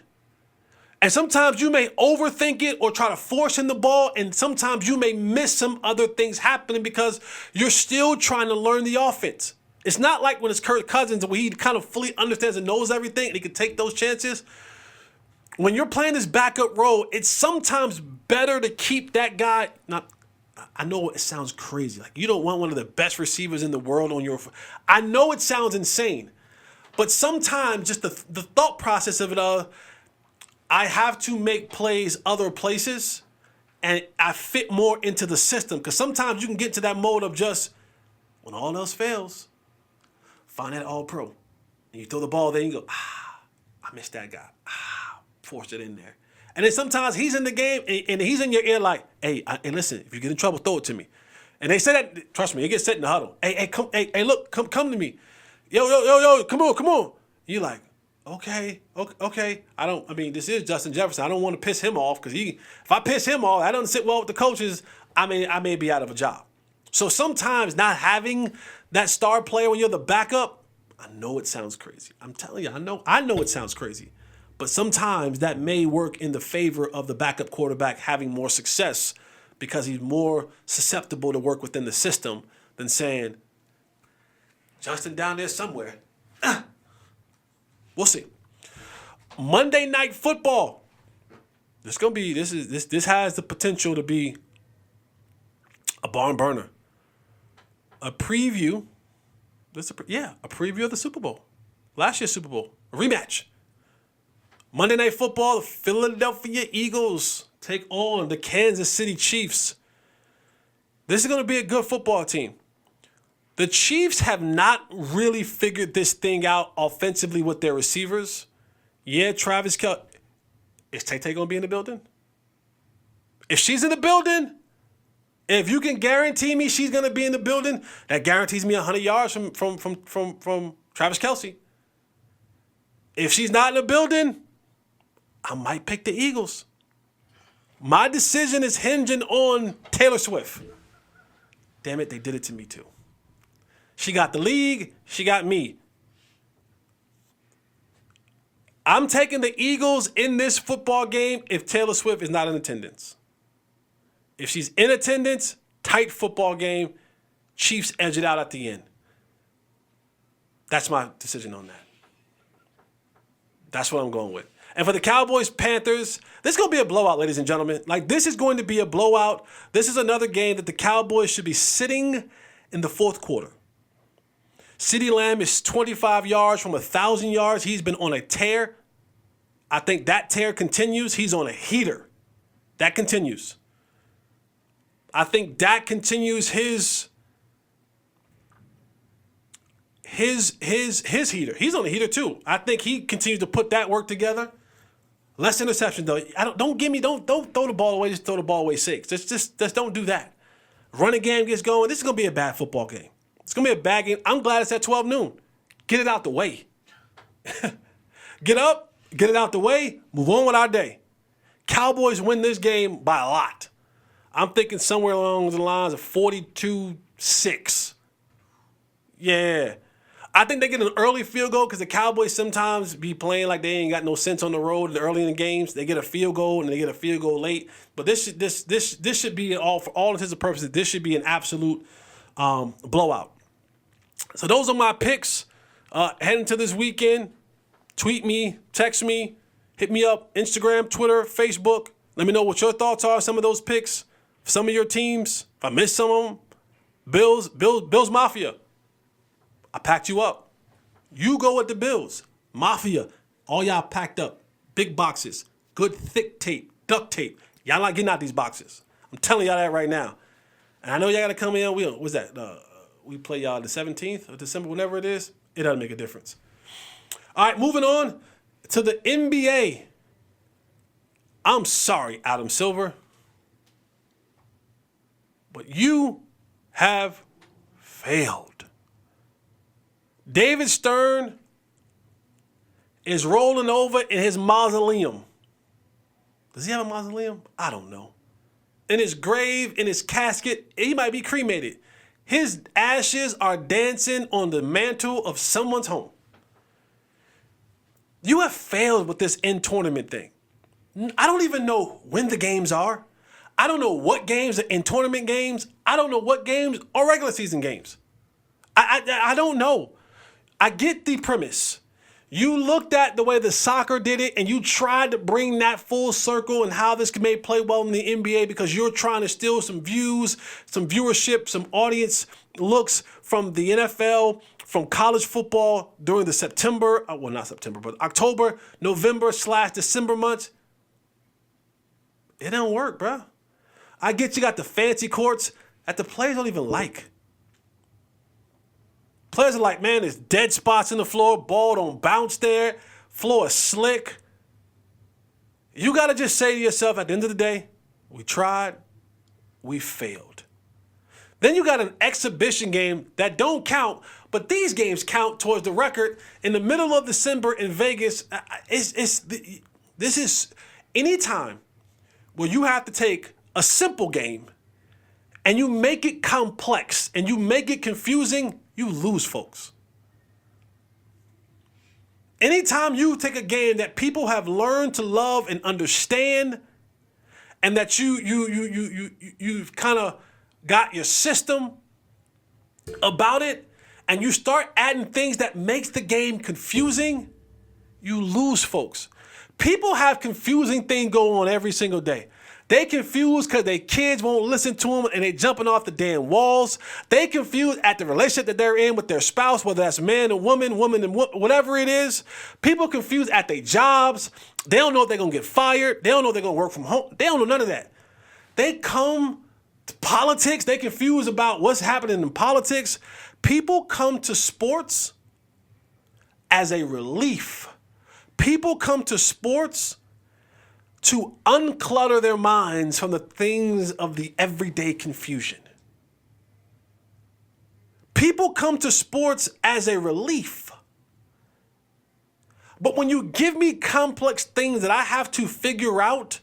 And sometimes you may overthink it or try to force in the ball, and sometimes you may miss some other things happening because you're still trying to learn the offense. It's not like when it's Kirk Cousins where he kind of fully understands and knows everything and he can take those chances. When you're playing this backup role, it's sometimes better to keep that guy. I know it sounds crazy. Like you don't want one of the best receivers in the world on your. I know it sounds insane, but sometimes just the thought process of it I have to make plays other places, and I fit more into the system. Because sometimes you can get to that mode of just, when all else fails, find that all-pro. And you throw the ball there and you go, I missed that guy. Force it in there. And then sometimes he's in the game, and he's in your ear like, hey, listen, if you get in trouble, throw it to me. And they say that, trust me, it gets set in the huddle. Hey, look, come to me. Yo, come on. You're like, Okay. This is Justin Jefferson. I don't want to piss him off because if I piss him off, that doesn't sit well with the coaches. I may be out of a job. So sometimes not having that star player when you're the backup, I know it sounds crazy. I'm telling you, I know it sounds crazy. But sometimes that may work in the favor of the backup quarterback having more success because he's more susceptible to work within the system than saying, Justin down there somewhere. We'll see. Monday Night Football. This has the potential to be a barn burner. A preview. A preview of the Super Bowl. Last year's Super Bowl. A rematch. Monday Night Football, the Philadelphia Eagles take on the Kansas City Chiefs. This is going to be a good football team. The Chiefs have not really figured this thing out offensively with their receivers. Yeah, Travis Kelce. Is Tay-Tay going to be in the building? If she's in the building, if you can guarantee me she's going to be in the building, that guarantees me 100 yards from Travis Kelce. If she's not in the building, I might pick the Eagles. My decision is hinging on Taylor Swift. Damn it, they did it to me too. She got the league. She got me. I'm taking the Eagles in this football game if Taylor Swift is not in attendance. If she's in attendance, tight football game, Chiefs edge it out at the end. That's my decision on that. That's what I'm going with. And for the Cowboys, Panthers, this is going to be a blowout, ladies and gentlemen. This is going to be a blowout. This is another game that the Cowboys should be sitting in the fourth quarter. CeeDee Lamb is 25 yards from 1,000 yards. He's been on a tear. I think that tear continues. He's on a heater. That continues. I think Dak continues his heater. He's on a heater too. I think he continues to put that work together. Less interception though. Don't throw the ball away. Just throw the ball away 6. Just don't do that. Running game gets going. This is gonna be a bad football game. It's going to be a bad game. I'm glad it's at 12 noon. Get it out the way. Get up, get it out the way, move on with our day. Cowboys win this game by a lot. I'm thinking somewhere along the lines of 42-6. Yeah. I think they get an early field goal because the Cowboys sometimes be playing like they ain't got no sense on the road early in the games. They get a field goal and they get a field goal late. But this should be for all intents and purposes. This should be an absolute blowout. So those are my picks heading to this weekend. Tweet me, text me, hit me up, Instagram, Twitter, Facebook. Let me know what your thoughts are on some of those picks, some of your teams. If I missed some of them, Bills Mafia. I packed you up. You go with the Bills. Mafia. All y'all packed up. Big boxes. Good thick tape. Duct tape. Y'all not getting out these boxes. I'm telling y'all that right now. And I know y'all got to come in. What's that? We play y'all the 17th of December, whenever it is. It doesn't make a difference. All right, moving on to the NBA. I'm sorry, Adam Silver, but you have failed. David Stern is rolling over in his mausoleum. Does he have a mausoleum? I don't know. In his grave, in his casket, he might be cremated. His ashes are dancing on the mantle of someone's home. You have failed with this in-tournament thing. I don't even know when the games are. I don't know what games are in-tournament games. I don't know what games are regular season games. I don't know. I get the premise. You looked at the way the soccer did it and you tried to bring that full circle and how this may play well in the NBA because you're trying to steal some views, some viewership, some audience looks from the NFL, from college football during the October, November/December months. It don't work, bro. I get you got the fancy courts that the players don't even like. Players are like, man, there's dead spots in the floor. Ball don't bounce there. Floor is slick. You got to just say to yourself at the end of the day, we tried, we failed. Then you got an exhibition game that don't count, but these games count towards the record. In the middle of December in Vegas, this is any time where you have to take a simple game and you make it complex and you make it confusing, you lose, folks. Anytime you take a game that people have learned to love and understand, and that you've kind of got your system about it, and you start adding things that makes the game confusing, you lose, folks. People have confusing things going on every single day. They confused because their kids won't listen to them and they jumping off the damn walls. They confused at the relationship that they're in with their spouse, whether that's man and woman and whatever it is. People confused at their jobs. They don't know if they're going to get fired. They don't know if they're going to work from home. They don't know none of that. They come to politics. They confused about what's happening in politics. People come to sports as a relief. People come to sports to unclutter their minds from the things of the everyday confusion. People come to sports as a relief. But when you give me complex things that I have to figure out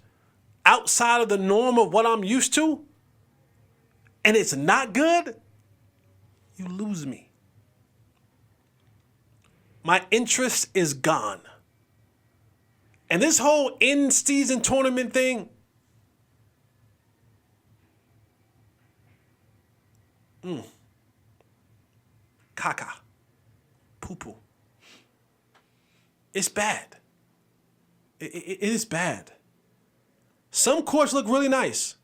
outside of the norm of what I'm used to, and it's not good, you lose me. My interest is gone. And this whole in-season tournament thing, caca, poo-poo. It's bad. It is bad. Some courts look really nice,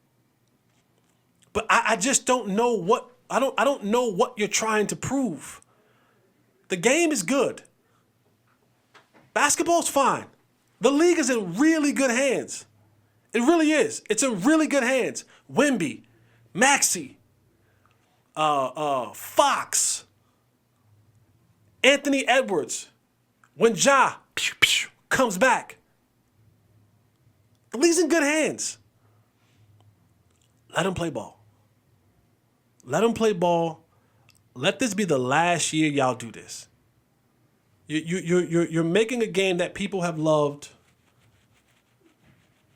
but I just don't know what I don't know what you're trying to prove. The game is good. Basketball's fine. The league is in really good hands. It really is. It's in really good hands. Wemby, Maxey, Fox, Anthony Edwards. When Ja comes back, the league's in good hands. Let him play ball. Let him play ball. Let this be the last year y'all do this. You're making a game that people have loved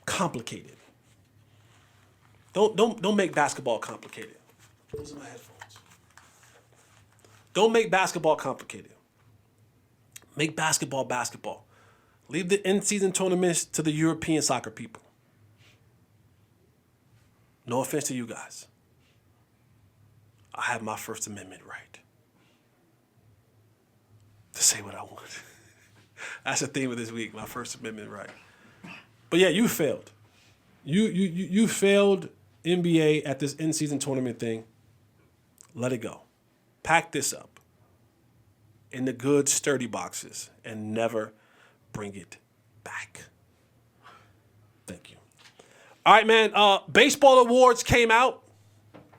complicated. Don't make basketball complicated. Those are my headphones. Don't make basketball complicated. Make basketball basketball. Leave the in-season tournaments to the European soccer people. No offense to you guys. I have my First Amendment right to say what I want. That's the theme of this week, my First Amendment right. But yeah, you failed. You failed NBA at this in-season tournament thing. Let it go. Pack this up in the good, sturdy boxes and never bring it back. Thank you. All right, man. Baseball awards came out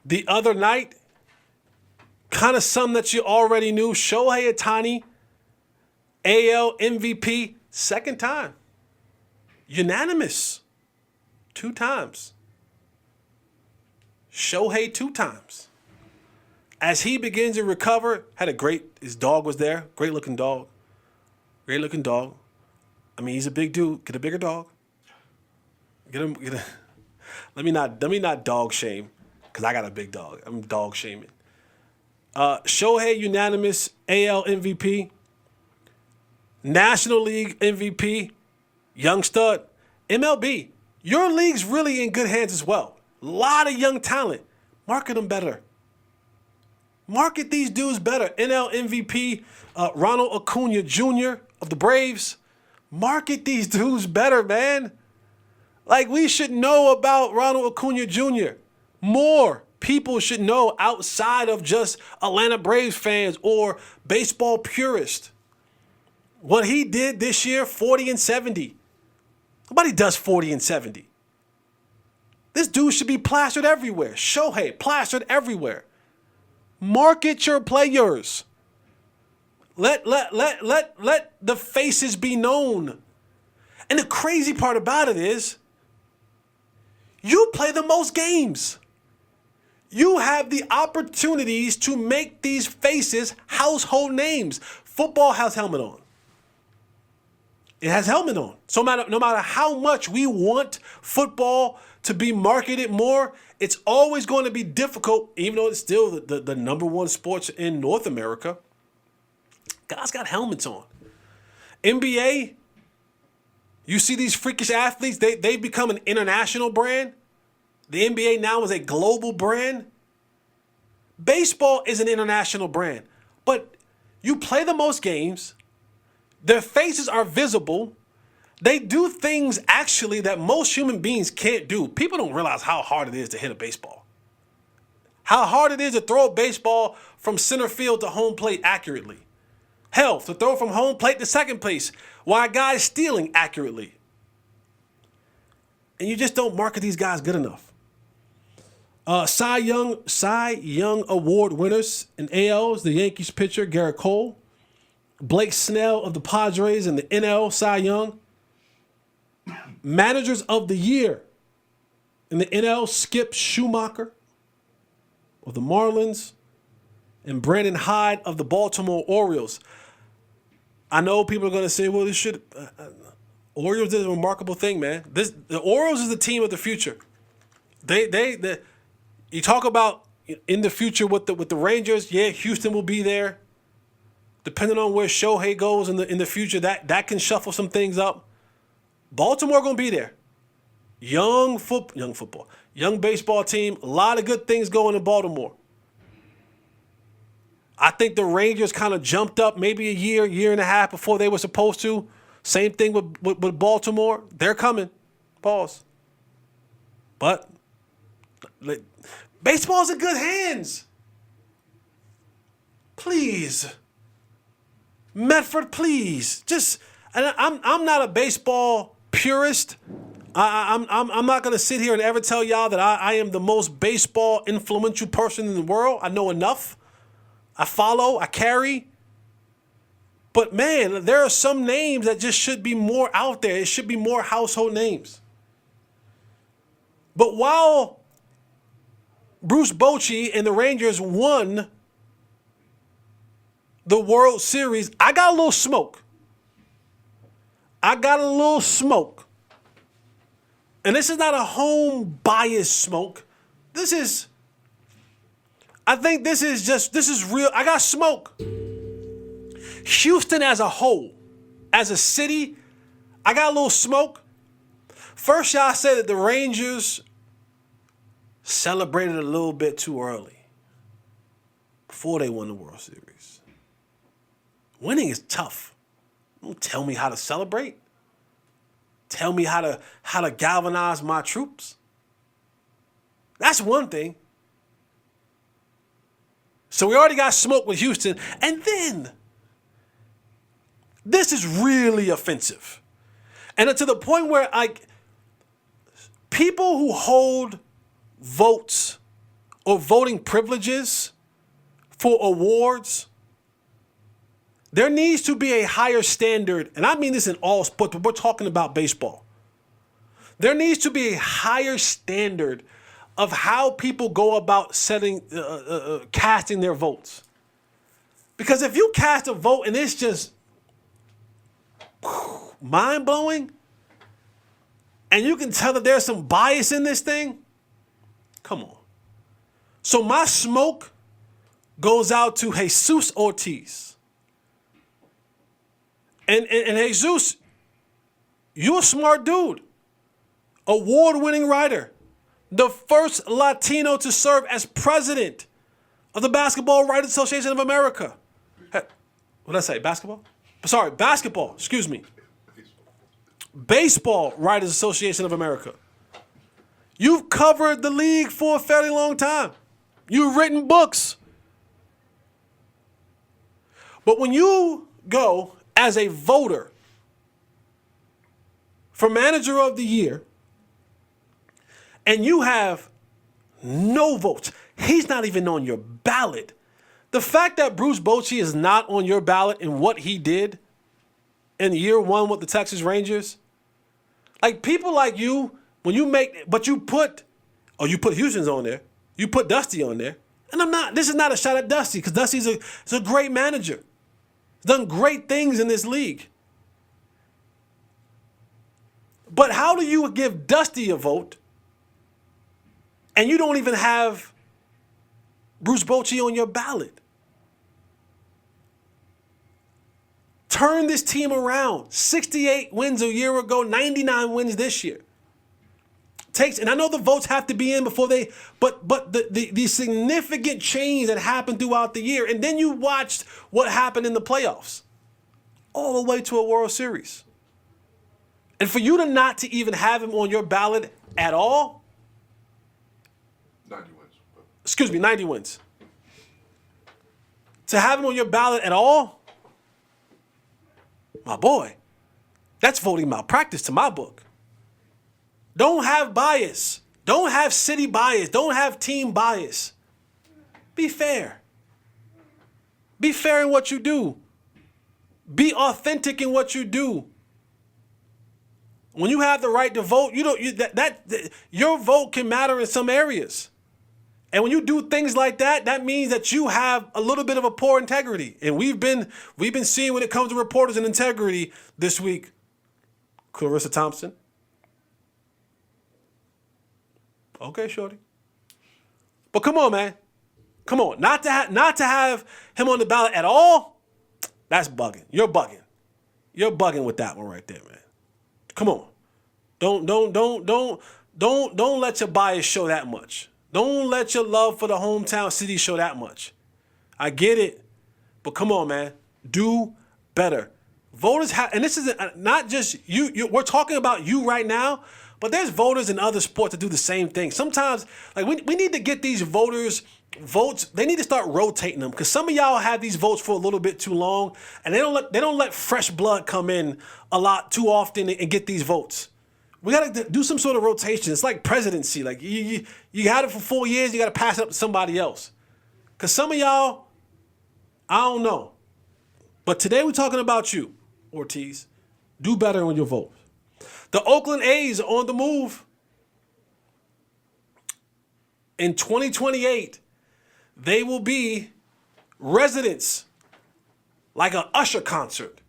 the other night. Kind of some that you already knew. Shohei Ohtani, AL MVP, second time. Unanimous. 2 times. Shohei 2 times. As he begins to recover, his dog was there. Great looking dog. Great looking dog. I mean, he's a big dude. Get a bigger dog. Let me not dog shame, because I got a big dog. I'm dog shaming. Shohei unanimous AL MVP. National League MVP. Young stud. MLB. Your league's really in good hands as well. A lot of young talent. Market them better. Market these dudes better. NL MVP, Ronald Acuna Jr. of the Braves. Market these dudes better, man. Like, we should know about Ronald Acuna Jr. More people should know outside of just Atlanta Braves fans or baseball purists. What he did this year, 40 and 70. Nobody does 40 and 70. This dude should be plastered everywhere. Shohei, plastered everywhere. Market your players. Let the faces be known. And the crazy part about it is, you play the most games. You have the opportunities to make these faces household names. Football has helmet on. It has helmet on. So no matter how much we want football to be marketed more, it's always going to be difficult, even though it's still the number one sports in North America. Guys got helmets on. NBA, you see these freakish athletes, they become an international brand. The NBA now is a global brand. Baseball is an international brand. But you play the most games. Their faces are visible. They do things actually that most human beings can't do. People don't realize how hard it is to hit a baseball. How hard it is to throw a baseball from center field to home plate accurately. Hell, to throw from home plate to second place while a guy is stealing accurately. And you just don't market these guys good enough. Cy Young Award winners in ALs, the Yankees pitcher Garrett Cole, Blake Snell of the Padres and the NL Cy Young. Managers of the Year in the NL, Skip Schumacher of the Marlins and Brandon Hyde of the Baltimore Orioles. I know people are going to say, well, this should... Orioles is a remarkable thing, man. The Orioles is the team of the future. You talk about in the future with the Rangers, yeah, Houston will be there. Depending on where Shohei goes in the future, that can shuffle some things up. Baltimore going to be there. Young baseball team. A lot of good things going in Baltimore. I think the Rangers kind of jumped up maybe a year and a half before they were supposed to. Same thing with Baltimore. They're coming. Pause. But baseball's in good hands. Please. Medford, please. I'm not a baseball purist. I'm not going to sit here and ever tell y'all that I am the most baseball influential person in the world. I know enough. I follow. I carry. But, man, there are some names that just should be more out there. It should be more household names. But while Bruce Bochy and the Rangers won the World Series, I got a little smoke. And this is not a home bias smoke. I think this is real. I got smoke. Houston as a whole, as a city, I got a little smoke. First, y'all said that the Rangers celebrated a little bit too early before they won the World Series. Winning is tough. Don't tell me how to celebrate. Tell me how to galvanize my troops. That's one thing. So we already got smoke with Houston. And then, this is really offensive. And to the point where, people who hold votes or voting privileges for awards, there needs to be a higher standard, and I mean this in all sports, but we're talking about baseball. There needs to be a higher standard of how people go about casting their votes. Because if you cast a vote and it's just mind-blowing, and you can tell that there's some bias in this thing, come on. So my smoke goes out to Jesus Ortiz. And Jesus, you're a smart dude. Award-winning writer. The first Latino to serve as president of the Basketball Writers Association of America. Hey, what did I say? Basketball? Sorry, basketball. Excuse me. Baseball Writers Association of America. You've covered the league for a fairly long time. You've written books. But when you go as a voter for Manager of the Year and you have no votes, he's not even on your ballot. The fact that Bruce Bochy is not on your ballot in what he did in year one with the Texas Rangers, like people like you, when you make, but you put Houston's on there, you put Dusty on there, and this is not a shot at Dusty, because Dusty's a great manager. He's done great things in this league. But how do you give Dusty a vote and you don't even have Bruce Bochy on your ballot? Turn this team around. 68 wins a year ago, 99 wins this year. And I know the votes have to be in before but the significant change that happened throughout the year, and then you watched what happened in the playoffs, all the way to a World Series. And for you to not to even have him on your ballot at all, 90 wins. Excuse me, 90 wins. To have him on your ballot at all, my boy, that's voting malpractice to my book. Don't have bias. Don't have city bias. Don't have team bias. Be fair. Be fair in what you do. Be authentic in what you do. When you have the right to vote, your vote can matter in some areas. And when you do things like that, that means that you have a little bit of a poor integrity. And we've been seeing when it comes to reporters and integrity this week. Clarissa Thompson. Okay, shorty. But come on, man. Come on. Not to have him on the ballot at all, that's bugging. You're bugging. You're bugging with that one right there, man. Come on. Don't let your bias show that much. Don't let your love for the hometown city show that much. I get it, but come on, man. Do better. Voters have, and this is not just you. We're talking about you right now, but there's voters in other sports that do the same thing. Sometimes, like we need to get these voters votes. They need to start rotating them, because some of y'all have these votes for a little bit too long, and they don't let fresh blood come in a lot too often and get these votes. We got to do some sort of rotation. It's like presidency. Like you had it for 4 years, you got to pass it up to somebody else. Because some of y'all, I don't know. But today we're talking about you, Ortiz. Do better on your vote. The Oakland A's are on the move. In 2028, they will be residents, like an Usher concert.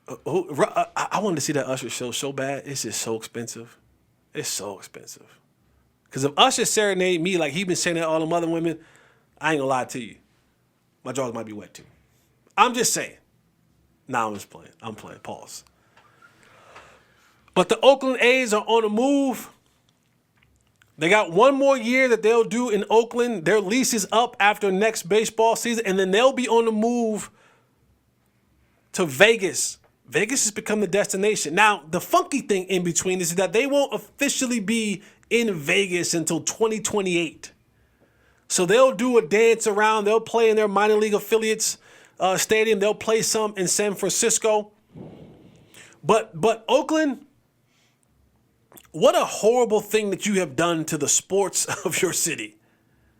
I wanted to see that Usher show so bad. It's just so expensive. It's so expensive. Because if Usher serenade me like he been saying that all them other women, I ain't gonna lie to you. My drawers might be wet too. I'm just saying. Nah, I'm just playing. I'm playing. Pause. But the Oakland A's are on the move. They got one more year that they'll do in Oakland. Their lease is up after next baseball season, and then they'll be on the move to Vegas. Vegas has become the destination. Now, the funky thing in between is that they won't officially be in Vegas until 2028. So they'll do a dance around. They'll play in their minor league affiliates stadium. They'll play some in San Francisco. But Oakland, what a horrible thing that you have done to the sports of your city.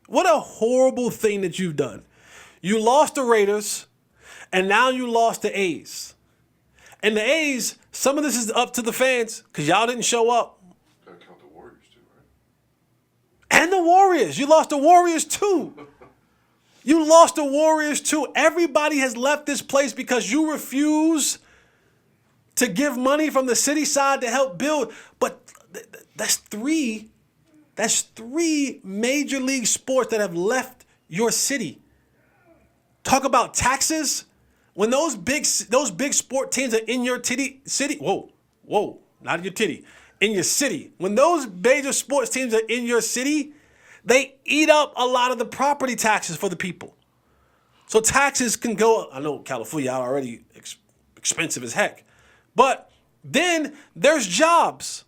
What a horrible thing that you've done. You lost the Raiders, and now you lost the A's. And the A's, some of this is up to the fans because y'all didn't show up. Gotta count the Warriors too, right? And the Warriors. You lost the Warriors too. You lost the Warriors too. Everybody has left this place because you refuse to give money from the city side to help build. But that's three major league sports that have left your city. Talk about taxes. When those big sport teams are in your city, whoa, not in your titty, in your city. When those major sports teams are in your city, they eat up a lot of the property taxes for the people. So taxes can go, I know California are already expensive as heck. But then there's jobs.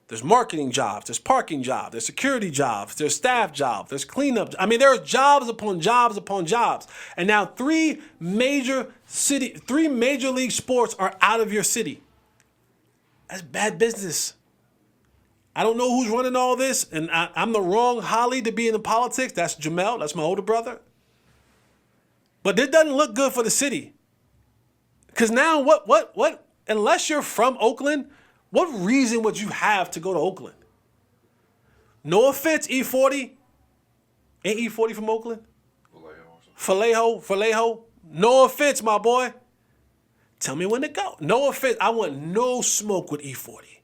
There's marketing jobs. There's parking jobs. There's security jobs. There's staff jobs. There's cleanup. I mean, there are jobs upon jobs upon jobs. And now three major league sports are out of your city. That's bad business. I don't know who's running all this, and I'm the wrong Holley to be in the politics. That's Jamel. That's my older brother. But it doesn't look good for the city. Because now what? Unless you're from Oakland, what reason would you have to go to Oakland? No offense, E40. Ain't E40 from Oakland? Vallejo. No offense, my boy. Tell me when to go. No offense. I want no smoke with E40.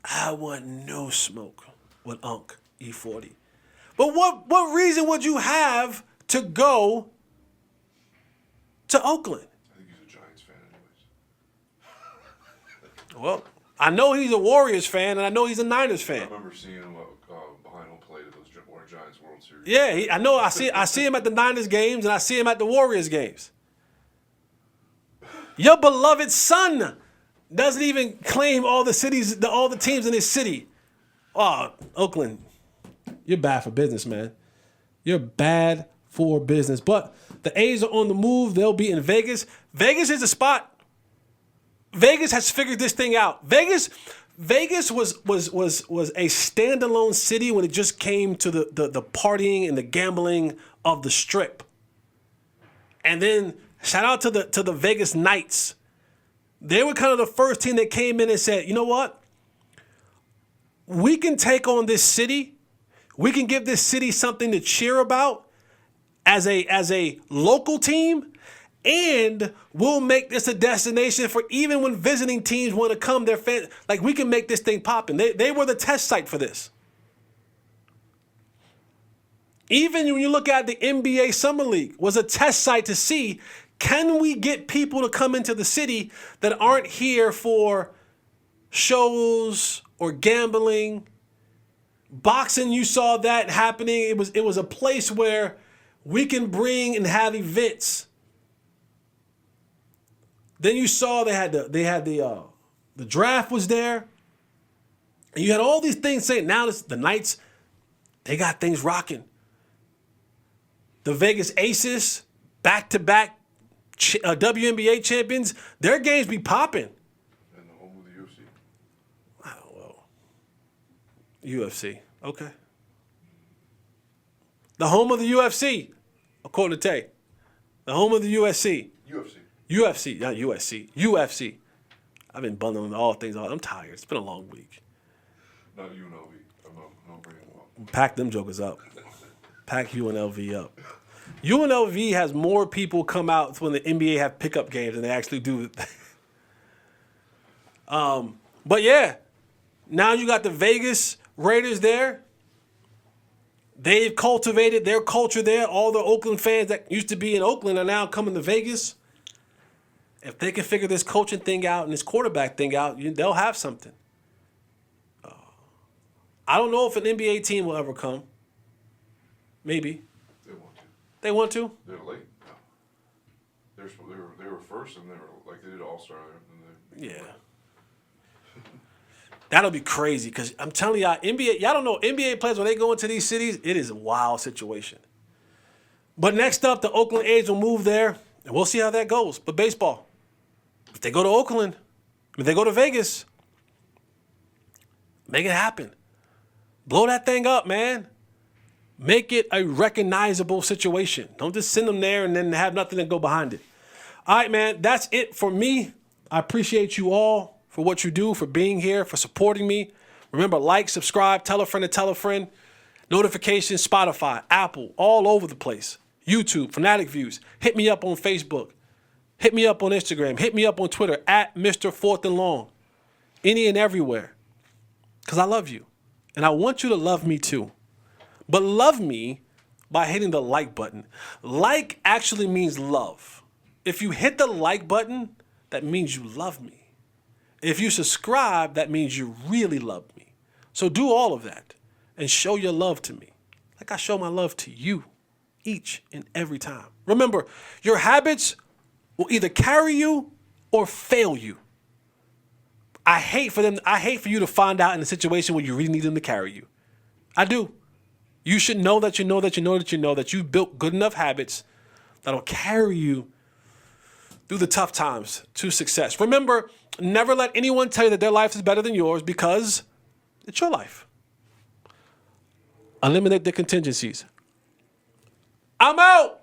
I want no smoke with Unc E40. But what reason would you have to go to Oakland? I think he's a Giants fan anyways. Well, I know he's a Warriors fan, and I know he's a Niners fan. I remember seeing him behind home plate at those Warrior Giants World Series. Yeah, I know. I see him at the Niners games, and I see him at the Warriors games. Your beloved son doesn't even claim all the teams in his city. Oh, Oakland, you're bad for business, man. You're bad for business. But the A's are on the move. They'll be in Vegas. Vegas is the spot. Vegas has figured this thing out. Vegas was a standalone city when it just came to the partying and the gambling of the Strip. And then shout out to the Vegas Knights. They were kind of the first team that came in and said, you know what? We can take on this city. We can give this city something to cheer about as a local team. And we'll make this a destination for even when visiting teams want to come, their fans. Like, we can make this thing popping. They were the test site for this. Even when you look at the NBA Summer League, was a test site to see, can we get people to come into the city that aren't here for shows or gambling? Boxing, you saw that happening. It was a place where we can bring and have events. Then you saw they had the draft was there. And you had all these things saying, now the Knights, they got things rocking. The Vegas Aces, back-to-back WNBA champions, their games be popping. And the home of the UFC. Oh, well. UFC, okay. The home of the UFC, according to Tay. The home of the UFC. UFC, not USC. UFC. I've been bundling all things out. I'm tired. It's been a long week. Not UNLV. I'm not bringing them up. Pack them jokers up. Pack UNLV up. UNLV has more people come out when the NBA have pickup games than they actually do. But yeah, now you got the Vegas Raiders there. They've cultivated their culture there. All the Oakland fans that used to be in Oakland are now coming to Vegas. If they can figure this coaching thing out and this quarterback thing out, they'll have something. I don't know if an NBA team will ever come. Maybe. They want to. They want to? They're late. No. They were first, and they did All-Star. Yeah. That'll be crazy because I'm telling y'all, y'all don't know, NBA players, when they go into these cities, it is a wild situation. But next up, the Oakland A's will move there, and we'll see how that goes. But baseball, if they go to Oakland, if they go to Vegas, make it happen. Blow that thing up, man. Make it a recognizable situation. Don't just send them there and then have nothing to go behind it. All right, man, that's it for me. I appreciate you all for what you do, for being here, for supporting me. Remember, like, subscribe, tell a friend to tell a friend. Notifications, Spotify, Apple, all over the place. YouTube, Fanatic Views. Hit me up on Facebook. Hit me up on Instagram. Hit me up on Twitter at Mr. Fourth and Long. Any and everywhere. Because I love you. And I want you to love me too. But love me by hitting the like button. Like actually means love. If you hit the like button, that means you love me. If you subscribe, that means you really love me. So do all of that and show your love to me. Like I show my love to you each and every time. Remember, your habits will either carry you or fail you. I hate for you to find out in a situation where you really need them to carry you. I do. You should know that you know that you know that you know that you've built good enough habits that'll carry you through the tough times to success. Remember, never let anyone tell you that their life is better than yours because it's your life. Eliminate the contingencies. I'm out.